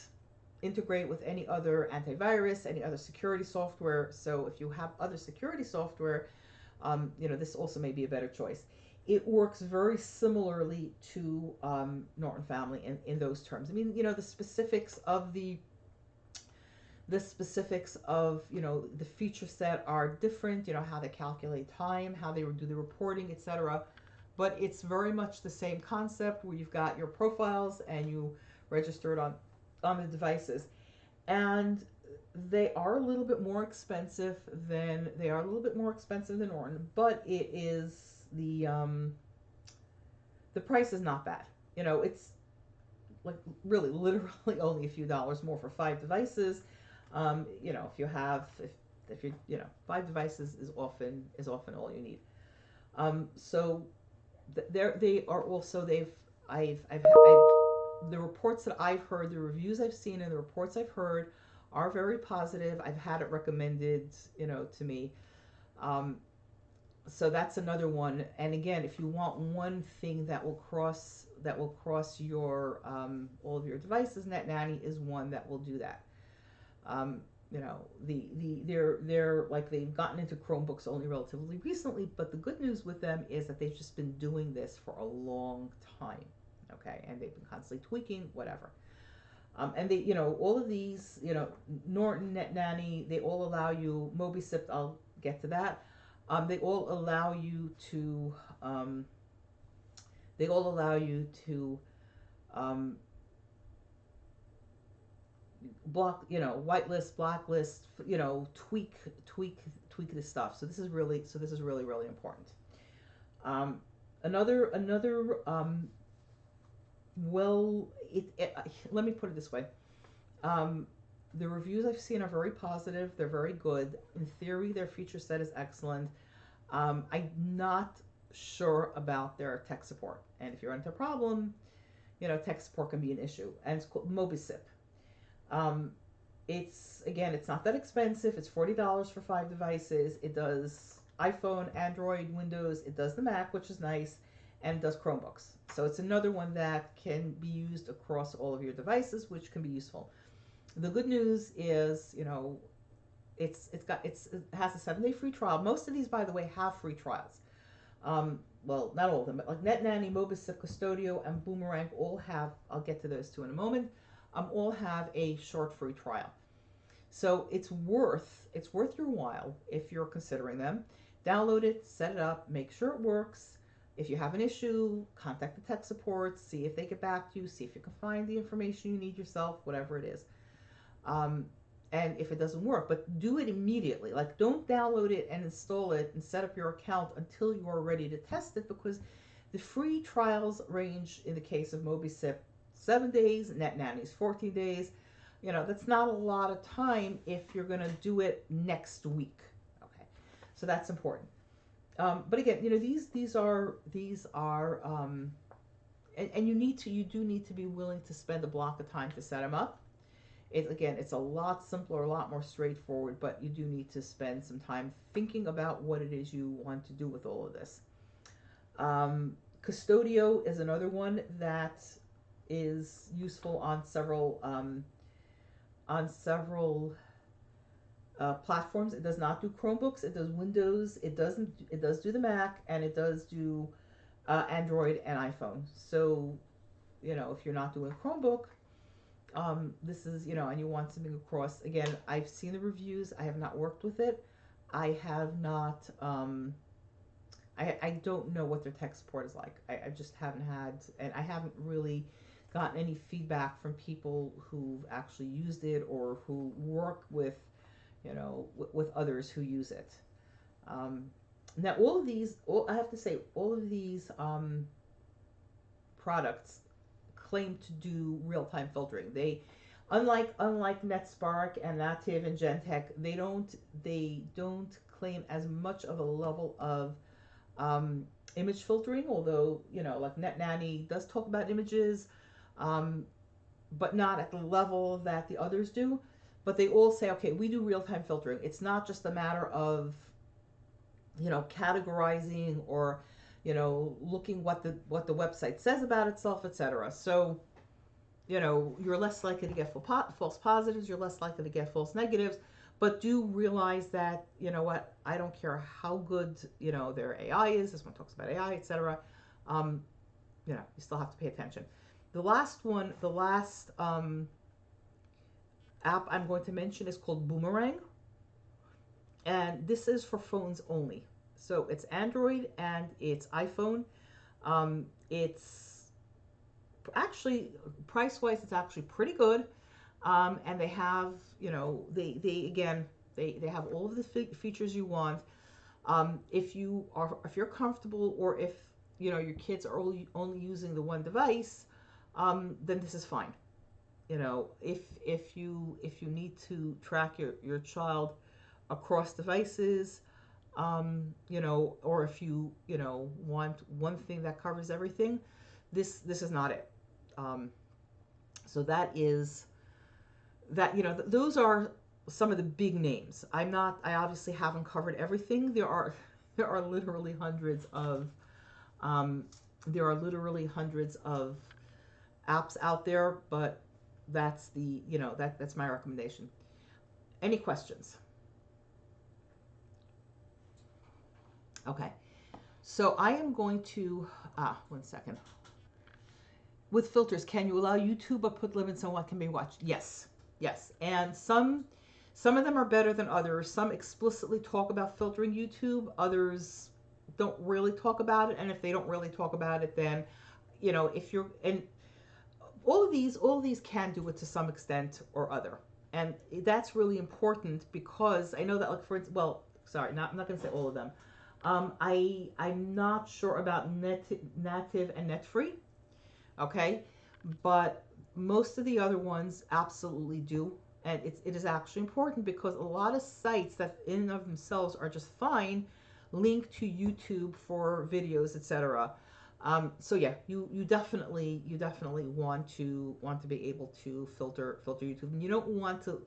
Speaker 1: integrate with any other antivirus, any other security software. So if you have other security software, this also may be a better choice. It works very similarly to Norton Family in those terms. I mean, the specifics of the feature set are different, how they calculate time, how they do the reporting, etc. But it's very much the same concept, where you've got your profiles and you register it on the devices. And they are a little bit more expensive than Norton, but the price is not bad. It's like really literally only a few dollars more for five devices. If you have, if you, five devices is often all you need. So they are also, the reports that I've heard, the reviews I've seen, and the reports I've heard are very positive. I've had it recommended, to me. Um, so that's another one. And again, if you want one thing that will cross your all of your devices, NetNanny is one that will do that. Um, they're like, they've gotten into Chromebooks only relatively recently, but the good news with them is that they've just been doing this for a long time. Okay, and they've been constantly tweaking whatever. And they, all of these, Norton, NetNanny, they all allow you MobiSip. I'll get to that. They all allow you to um, they all allow you to um, block, whitelist, blacklist, tweak this stuff. This is really, really important. Um, another well, let me put it this way. Um, the reviews I've seen are very positive. They're very good. In theory, their feature set is excellent. I'm not sure about their tech support, and if you're into a problem, tech support can be an issue. And it's called MobiSip. Um, it's not that expensive. It's $40 for five devices. It does iPhone, Android, Windows. It does the Mac, which is nice, and it does Chromebooks. So it's another one that can be used across all of your devices, which can be useful. The good news is, it has a 7-day free trial. Most of these, by the way, have free trials. Well, not all of them, but like NetNanny, MobiSip, Custodio, and Boomerang all have. I'll get to those two in a moment. All have a short free trial. So it's worth your while if you're considering them Download it, set it up, make sure it works. If you have an issue, contact the tech support, see if they get back to you, see if you can find the information you need yourself, whatever it is. Um, and if it doesn't work, but do it immediately. Like, don't download it and install it and set up your account until you are ready to test it, because the free trials range, in the case of MobiSip, 7 days, NetNanny's 14 days. You know, that's not a lot of time if you're going to do it next week. Okay, so that's important. But again, you know, these are and you do need to be willing to spend a block of time to set them up. It's a lot simpler, a lot more straightforward, but you do need to spend some time thinking about what it is you want to do with all of this. Custodio is another one that is useful on several platforms. It does not do Chromebooks. It does Windows. It doesn't. It does do the Mac, and it does do Android and iPhone. So, you know, if you're not doing Chromebook, this is, you know, and you want something across. Again, I've seen the reviews. I have not worked with it. I have not. I don't know what their tech support is like. I just haven't had, and I haven't really gotten any feedback from people who've actually used it or who work with, you know, with others who use it. Um, Now, I have to say, all of these products claim to do real-time filtering. Unlike NetSpark and Native and Gentech, they don't claim as much of a level of image filtering. Although, you know, like NetNanny does talk about images, um, but not at the level that the others do. But they all say, okay, we do real-time filtering. It's not just a matter of, you know, categorizing or, you know, looking what the website says about itself, etc. So, you know, you're less likely to get false positives, you're less likely to get false negatives, but do realize that, you know what, I don't care how good, you know, their AI is. This one talks about AI, etc. Um, you know, you still have to pay attention. The last app I'm going to mention is called Boomerang, and this is for phones only. So it's Android and it's iPhone. It's actually, price wise, it's actually pretty good. And they have, you know, they again, they have all of the features you want. If you're comfortable, or if, you know, your kids are only using the one device, then this is fine. You know, if you need to track your child across devices, you know, or if you know, want one thing that covers everything, this is not it. Um, so that, you know, those are some of the big names. I obviously haven't covered everything. There are literally hundreds of um, there are literally hundreds of apps out there, but that's the, you know, that's my recommendation. Any questions? Okay. So I am going to, 1 second. With filters, can you allow YouTube but put limits on what can be watched? Yes, yes. And some of them are better than others. Some explicitly talk about filtering YouTube. Others don't really talk about it. And if they don't really talk about it, then, you know, if you're, and all of these can do it to some extent or other. And that's really important, because I know that, like, for instance, well, sorry, I'm not going to say all of them. I'm not sure about Native and Netfree. Okay, but most of the other ones absolutely do, and it is actually important, because a lot of sites that in and of themselves are just fine link to YouTube for videos, etc. So yeah, you definitely want to be able to filter YouTube, and you don't want to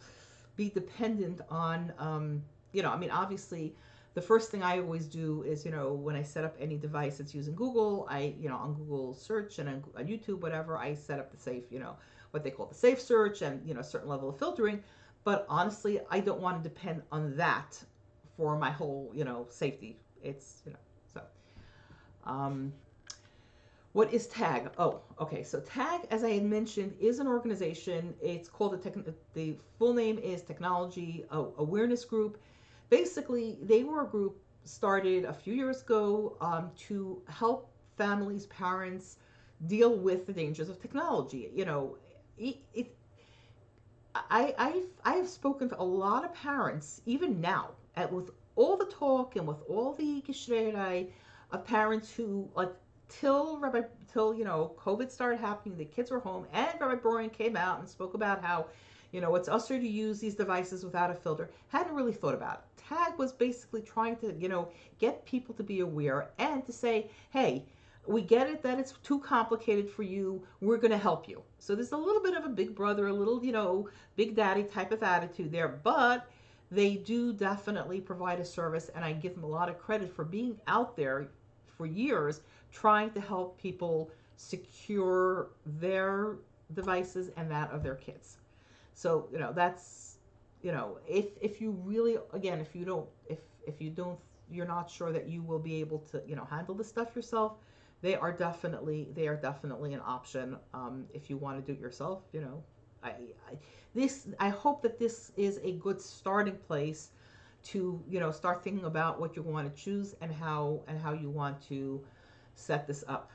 Speaker 1: be dependent on, you know, I mean, obviously, the first thing I always do is, you know, when I set up any device that's using Google, you know, on Google search and on YouTube, whatever, I set up the safe, you know, what they call the safe search, and, you know, a certain level of filtering. But honestly, I don't want to depend on that for my whole, you know, safety. It's, you know, so. Um, what is TAG? Oh, okay. So TAG, as I had mentioned, is an organization. It's called the full name is Technology Awareness Group. Basically, they were a group started a few years ago to help families, parents deal with the dangers of technology. It I have spoken to a lot of parents, even now, with all the talk and with all the geshrei of parents who, like, till COVID started happening, the kids were home, and Rabbi Boring came out and spoke about how, it's usher to use these devices without a filter. Hadn't really thought about it. Tag was basically trying to, get people to be aware and to say, hey, we get it that it's too complicated for you. We're going to help you. So there's a little bit of a big brother, a little, big daddy type of attitude there, but they do definitely provide a service, and I give them a lot of credit for being out there for years trying to help people secure their devices and that of their kids. So, that's, if you really, again, if you don't, you're not sure that you will be able to, handle the stuff yourself, they are definitely an option. If you want to do it yourself, I, I I hope that this is a good starting place to, start thinking about what you want to choose and how you want to set this up.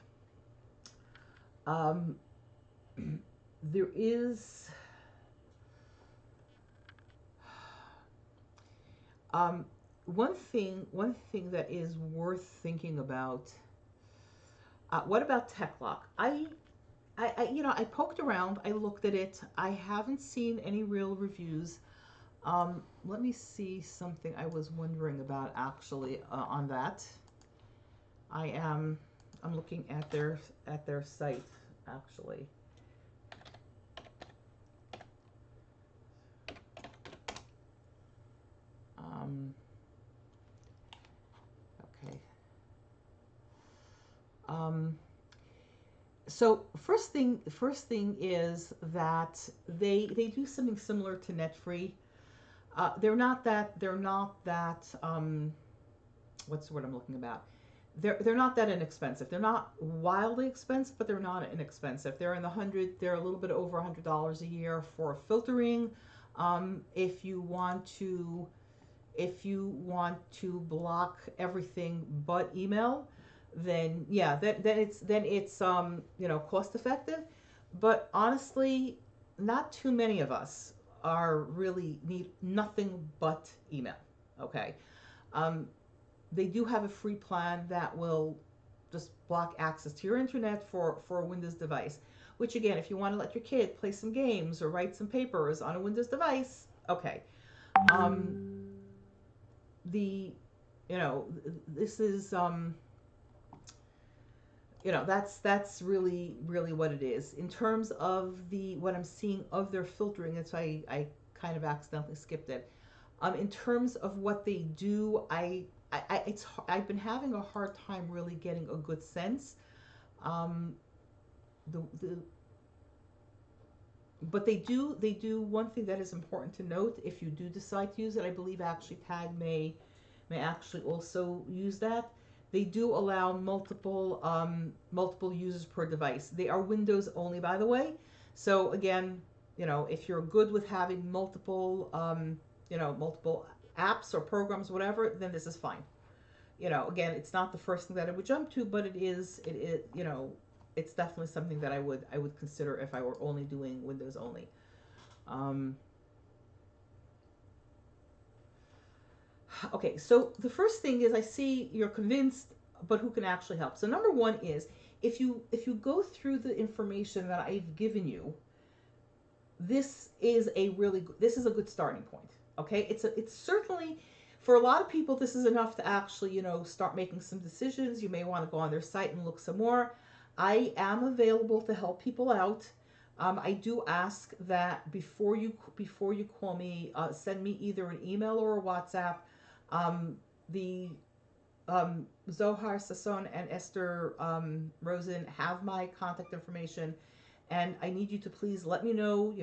Speaker 1: Um, there is um, one thing that is worth thinking about. What about TechLock? I poked around. I looked at it. I haven't seen any real reviews. Let me see something I was wondering about actually on that. I am I'm looking at their site actually. Um, okay. Um, so first thing is that they do something similar to NetFree. They're not that what's the word I'm looking about? They're not that inexpensive. They're not wildly expensive, but they're not inexpensive. They're in the hundred. They're a little bit over $100 a year for filtering. If you want to block everything but email, then yeah, then it's cost effective. But honestly, not too many of us are really need nothing but email. Okay. Um, they do have a free plan that will just block access to your internet for a Windows device. Which again, if you want to let your kid play some games or write some papers on a Windows device, okay. Um, the this is that's really what it is in terms of the what I'm seeing of their filtering. That's why I kind of accidentally skipped it. In terms of what they do, I've been having a hard time really getting a good sense. Um, the But they do one thing that is important to note. If you do decide to use it, I believe actually Tag may actually also use that. They do allow multiple users per device. They are Windows only, by the way. So again, if you're good with having multiple apps or programs, whatever, then this is fine. Again, it's not the first thing that I would jump to, but it's definitely something that I would consider if I were only doing Windows only. Um, okay, so the first thing is I see you're convinced, but who can actually help? So number one is if you go through the information that I've given you, this is a good starting point. Okay, it's certainly for a lot of people this is enough to actually start making some decisions. You may want to go on their site and look some more. I am available to help people out. I do ask that before you call me, send me either an email or a WhatsApp. The Zohar Sasson and Esther Rosen have my contact information, and I need you to please let me know,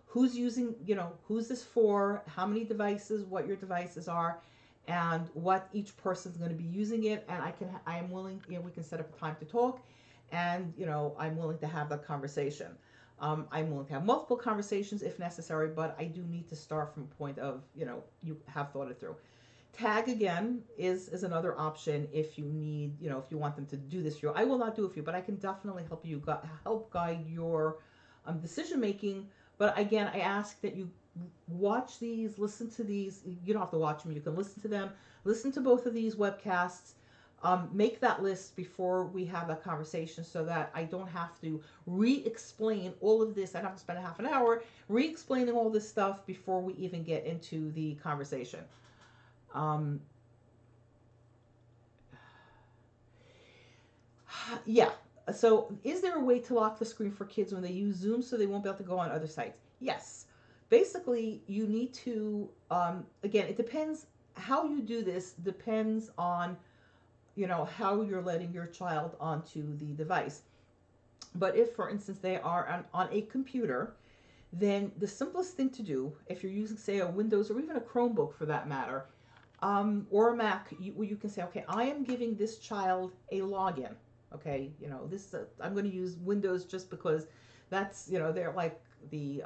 Speaker 1: who's using, who's this for, how many devices, what your devices are, and what each person's going to be using it. And I am willing, we can set up a time to talk, and I'm willing to have that conversation. I'm willing to have multiple conversations if necessary, but I do need to start from a point of, you have thought it through. Tag again is another option if you need, you know, if you want them to do this for you. I will not do it for you, but I can definitely help guide your decision making. But again, I ask that you watch these, listen to these. You don't have to watch them. You can listen to them. Listen to both of these webcasts. Make that list before we have that conversation so that I don't have to re-explain all of this. I don't have to spend a half an hour re-explaining all this stuff before we even get into the conversation. Um, yeah. So, is there a way to lock the screen for kids when they use Zoom so they won't be able to go on other sites? Yes. Basically, you need to, again, it depends how you do this, depends on, you know, how you're letting your child onto the device. But if, for instance, they are on a computer, then the simplest thing to do, if you're using, say, a Windows or even a Chromebook for that matter, or a Mac, you can say, okay, I am giving this child a login. Okay, you know, this I'm going to use Windows just because that's, you know, they're like the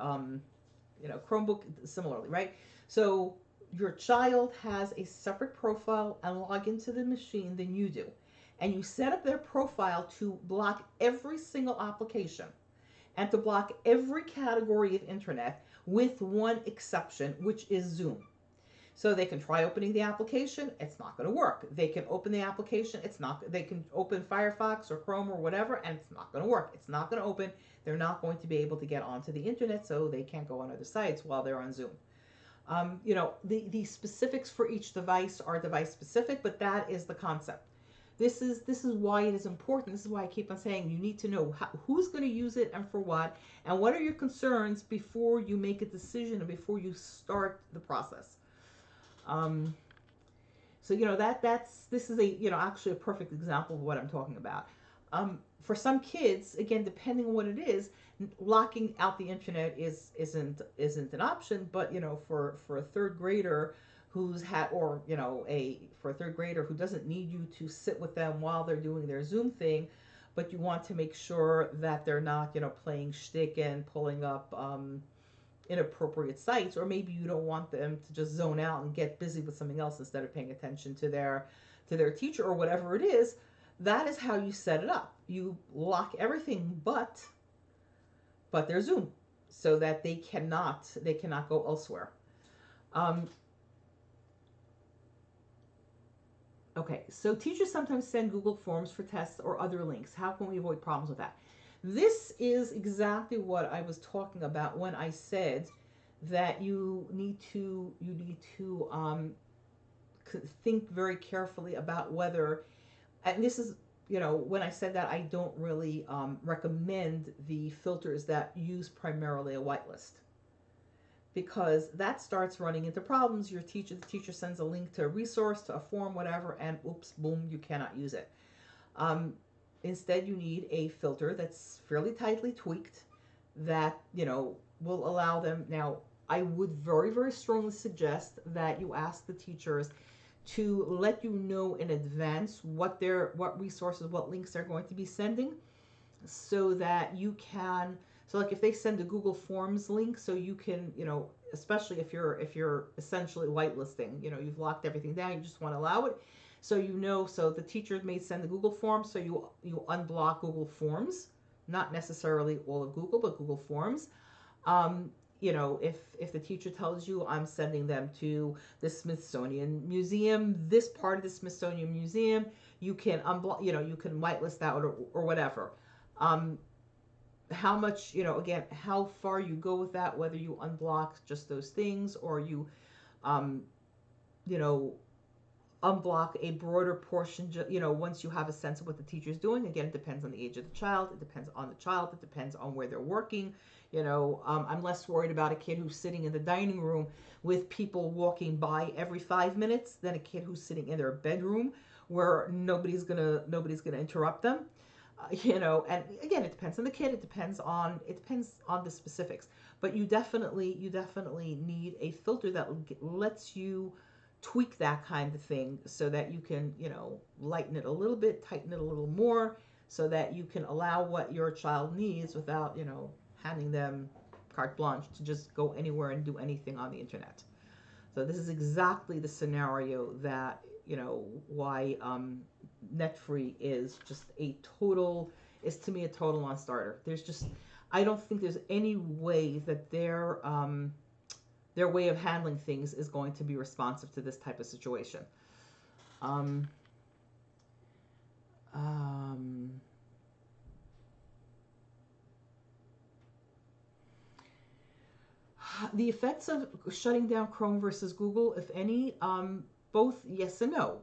Speaker 1: you know, Chromebook similarly, right? So your child has a separate profile and log into the machine than you do, and you set up their profile to block every single application and to block every category of internet with one exception, which is Zoom. So they can try opening the application, it's not going to work. They can open the application, it's not, they can open Firefox or Chrome or whatever, and it's not going to work. It's not going to open. They're not going to be able to get onto the internet, so they can't go on other sites while they're on Zoom. You know, the specifics for each device are device specific, but that is the concept. This is why it is important. This is why I keep on saying you need to know who's going to use it and for what, and what are your concerns before you make a decision and before you start the process. Um, so you know that's this is a, you know, actually a perfect example of what I'm talking about. For some kids, again, depending on what it is, locking out the internet isn't an option. But you know, for a third grader who's had, or you know, a for a third grader who doesn't need you to sit with them while they're doing their Zoom thing, but you want to make sure that they're not, you know, playing shtick and pulling up inappropriate sites, or maybe you don't want them to just zone out and get busy with something else instead of paying attention to their teacher or whatever it is. That is how you set it up. You lock everything but their Zoom, so that they cannot go elsewhere. Um, okay, so teachers sometimes send Google Forms for tests or other links. How can we avoid problems with that? This is exactly what I was talking about when I said that you need to think very carefully about whether, and this is, you know, when I said that, I don't really recommend the filters that use primarily a whitelist, because that starts running into problems. The teacher sends a link to a resource, to a form, whatever, and oops, boom, you cannot use it. Um, Instead, you need a filter that's fairly tightly tweaked that, you know, will allow them. Now, I would very, very strongly suggest that you ask the teachers to let you know in advance what resources, what links they're going to be sending, so that you can. So, like if they send a Google Forms link, so you can, you know, especially if you're essentially whitelisting, you know, you've locked everything down, you just want to allow it. So you know, so the teacher may send the Google Forms, so you unblock Google Forms, not necessarily all of Google, but Google Forms. You know, if the teacher tells you I'm sending them to the Smithsonian Museum, this part of the Smithsonian Museum, you can unblock, you know, you can whitelist that, or whatever. Um, how much, you know, again, how far you go with that, whether you unblock just those things or you, um, you know, unblock a broader portion, you know, once you have a sense of what the teacher is doing. Again, it depends on the age of the child, it depends on the child, it depends on where they're working. You know, I'm less worried about a kid who's sitting in the dining room with people walking by every 5 minutes than a kid who's sitting in their bedroom where nobody's gonna interrupt them. You know, and again, it depends on the kid, it depends on the specifics. But you definitely need a filter that lets you tweak that kind of thing, so that you can, you know, lighten it a little bit, tighten it a little more, so that you can allow what your child needs without, you know, handing them carte blanche to just go anywhere and do anything on the internet. So this is exactly the scenario that, why NetFree is just a total, is to me a total non-starter. There's just, I don't think there's any way that their way of handling things is going to be responsive to this type of situation. Um, um, the effects of shutting down Chrome versus Google, if any, both yes and no.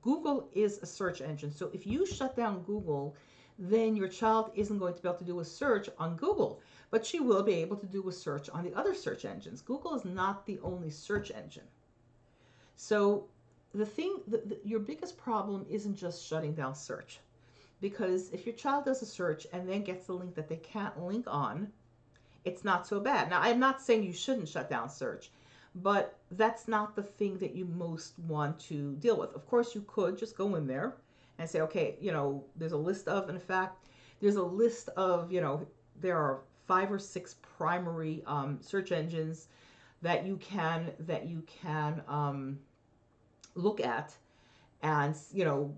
Speaker 1: Google is a search engine. So if you shut down Google, then your child isn't going to be able to do a search on Google, but she will be able to do a search on the other search engines. Google is not the only search engine. So your biggest problem isn't just shutting down search. Because if your child does a search and then gets the link that they can't link on, it's not so bad. Now, I'm not saying you shouldn't shut down search, but that's not the thing that you most want to deal with. Of course, you could just go in there and say, okay, there's a list of, in fact, there's a list of, there are 5 or 6 primary search engines that you can look at, and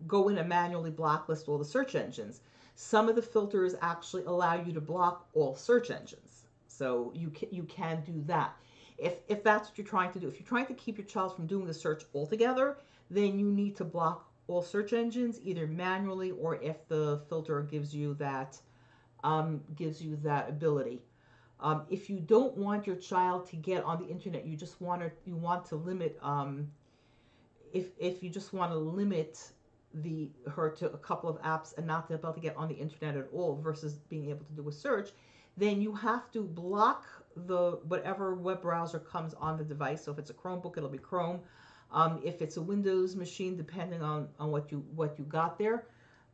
Speaker 1: go in and manually blacklist all the search engines. Some of the filters actually allow you to block all search engines, so you can do that if that's what you're trying to do. If you're trying to keep your child from doing the search altogether, then you need to block all search engines either manually, or if the filter gives you that ability. If you don't want your child to get on the internet, you want to limit, if you just want to limit her to a couple of apps and not to be able to get on the internet at all versus being able to do a search, then you have to block the whatever web browser comes on the device. So if it's a Chromebook, it'll be Chrome. If it's a Windows machine, depending on what you got there,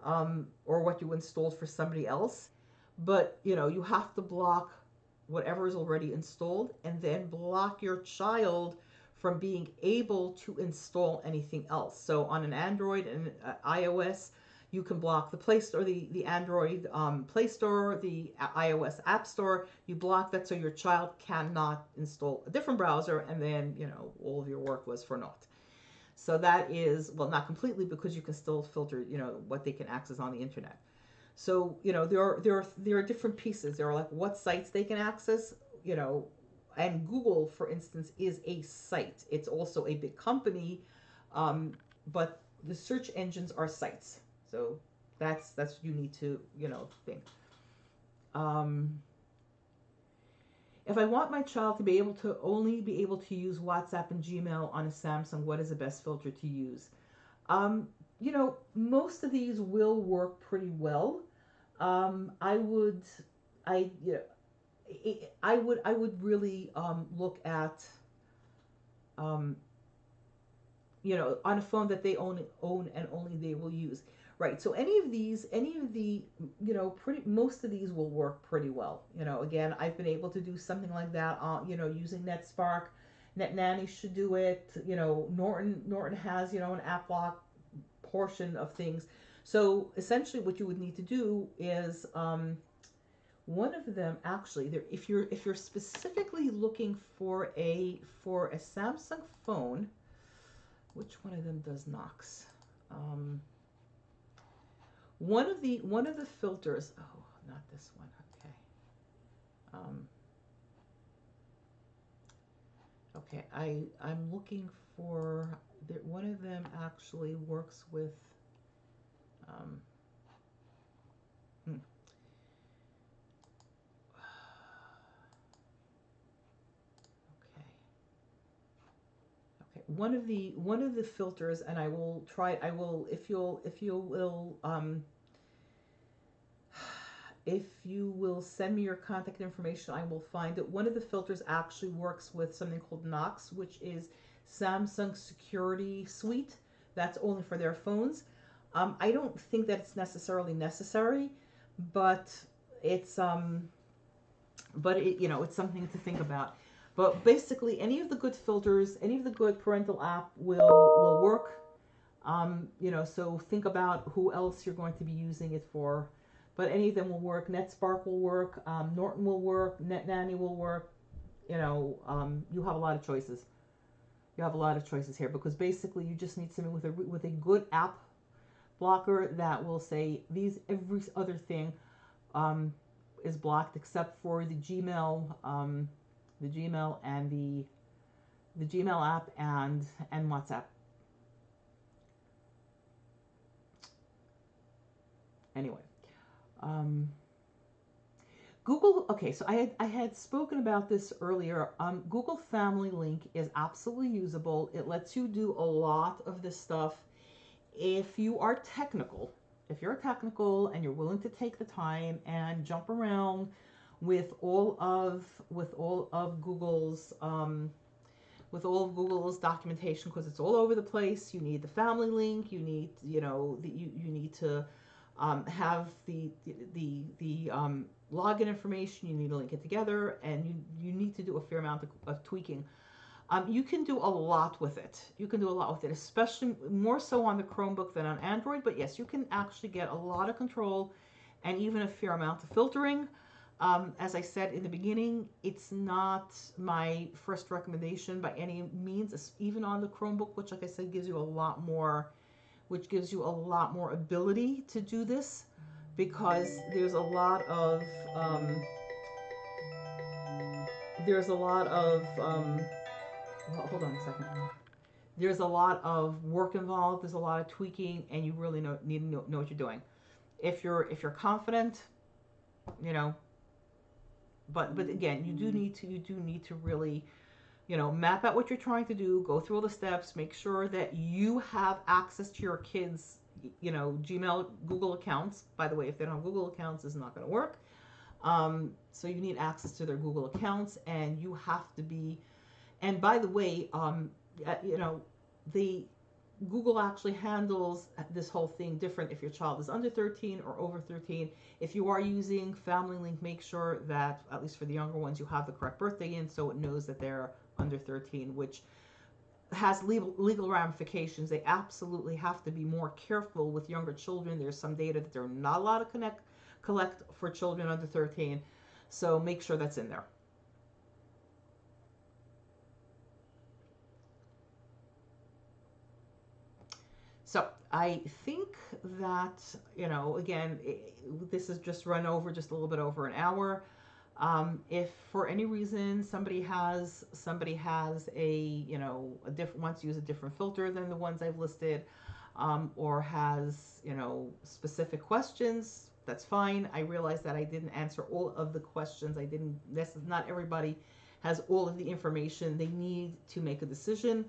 Speaker 1: or what you installed for somebody else. But you have to block whatever is already installed, and then block your child from being able to install anything else. So on an Android and iOS, you can block the Play Store, the Android Play Store, the iOS App Store. You block that so your child cannot install a different browser, and then all of your work was for naught. So that is, well, not completely, because you can still filter what they can access on the internet. So there are different pieces. There are like what sites they can access, and Google, for instance, is a site. It's also a big company, but the search engines are sites. So that's what you need to think. Um, if I want my child to only be able to use WhatsApp and Gmail on a Samsung, what is the best filter to use? Um, most of these will work pretty well. I would, I, you know, I would really look at, um, on a phone that they own and only they will use. Right. So any of the, pretty most of these will work pretty well. Again, I've been able to do something like that. Using NetSpark. NetNanny should do it. Norton has an app lock portion of things. So essentially, what you would need to do is, one of them actually, there, if you're specifically looking for a Samsung phone, which one of them does Knox? Um, one of the filters. Oh, not this one. Okay. Um, okay. I'm looking for one of them actually works with. Um, hmm. Okay. Okay. One of the filters, and I will try. I will, if you will send me your contact information, I will find it. One of the filters actually works with something called Knox, which is Samsung Security Suite. That's only for their phones. I don't think that it's necessarily necessary, but it's it's something to think about. But basically, any of the good filters, any of the good parental app will work. So think about who else you're going to be using it for. But any of them will work. NetSpark will work. Norton will work. NetNanny will work. You have a lot of choices. You have a lot of choices here because basically you just need something with a good app blocker that will say these every other thing um, is blocked except for the Gmail and the Gmail app and WhatsApp. Anyway, um, Google. Okay, so I had spoken about this earlier. Google Family Link is absolutely usable. It lets you do a lot of this stuff if you are technical. If you're technical and you're willing to take the time and jump around with all of Google's documentation, because it's all over the place. You need the family link. You need, you need to have the login information. You need to link it together, and you need to do a fair amount of tweaking. You can do a lot with it. You can do a lot with it, especially more so on the Chromebook than on Android. But yes, you can actually get a lot of control and even a fair amount of filtering. As I said in the beginning, it's not my first recommendation by any means, even on the Chromebook, which, like I said, gives you a lot more, ability to do this, because well, hold on a second. There's a lot of work involved. There's a lot of tweaking, and you really need to know what you're doing. If you're confident, you know, but again, you do need to really, map out what you're trying to do. Go through all the steps. Make sure that you have access to your kids, Gmail, Google accounts. By the way, if they don't have Google accounts, it's not going to work. So you need access to their Google accounts, and you have to be. And by the way, the Google actually handles this whole thing different if your child is under 13 or over 13. If you are using Family Link, make sure that, at least for the younger ones, you have the correct birthday in so it knows that they're under 13, which has legal ramifications. They absolutely have to be more careful with younger children. There's some data that they're not allowed to collect for children under 13. So make sure that's in there. So I think that, again, this is just run over just a little bit over an hour. If for any reason somebody has a different, wants to use a different filter than the ones I've listed, or has, specific questions, that's fine. I realize that I didn't answer all of the questions. I didn't, this is not everybody has all of the information they need to make a decision.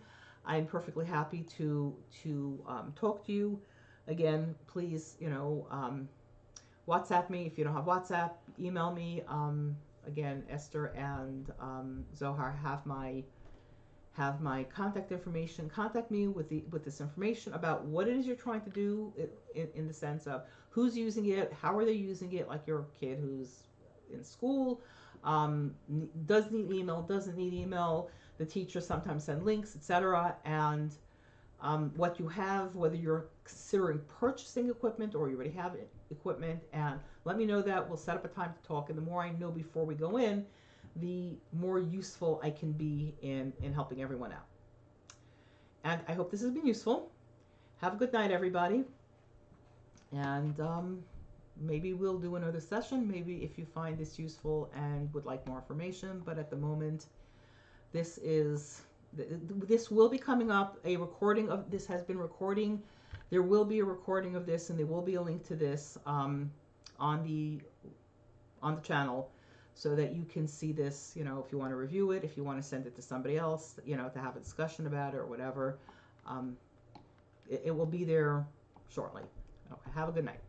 Speaker 1: I'm perfectly happy to talk to you. Again, please, WhatsApp me if you don't have WhatsApp. Email me. Again, Esther and Zohar have my contact information. Contact me with this information about what it is you're trying to do, in the sense of who's using it, how are they using it, like your kid who's in school, does need email, doesn't need email. The teachers sometimes send links, etc. And what you have, whether you're considering purchasing equipment or you already have equipment, and let me know that. We'll set up a time to talk. And the more I know before we go in, the more useful I can be in helping everyone out. And I hope this has been useful. Have a good night, everybody. And maybe we'll do another session. Maybe if you find this useful and would like more information. But at the moment, this will be coming up. A recording of this has been recording. There will be a recording of this, and there will be a link to this on the channel, so that you can see this. If you want to review it, if you want to send it to somebody else, to have a discussion about it or whatever, it will be there shortly. Okay, have a good night.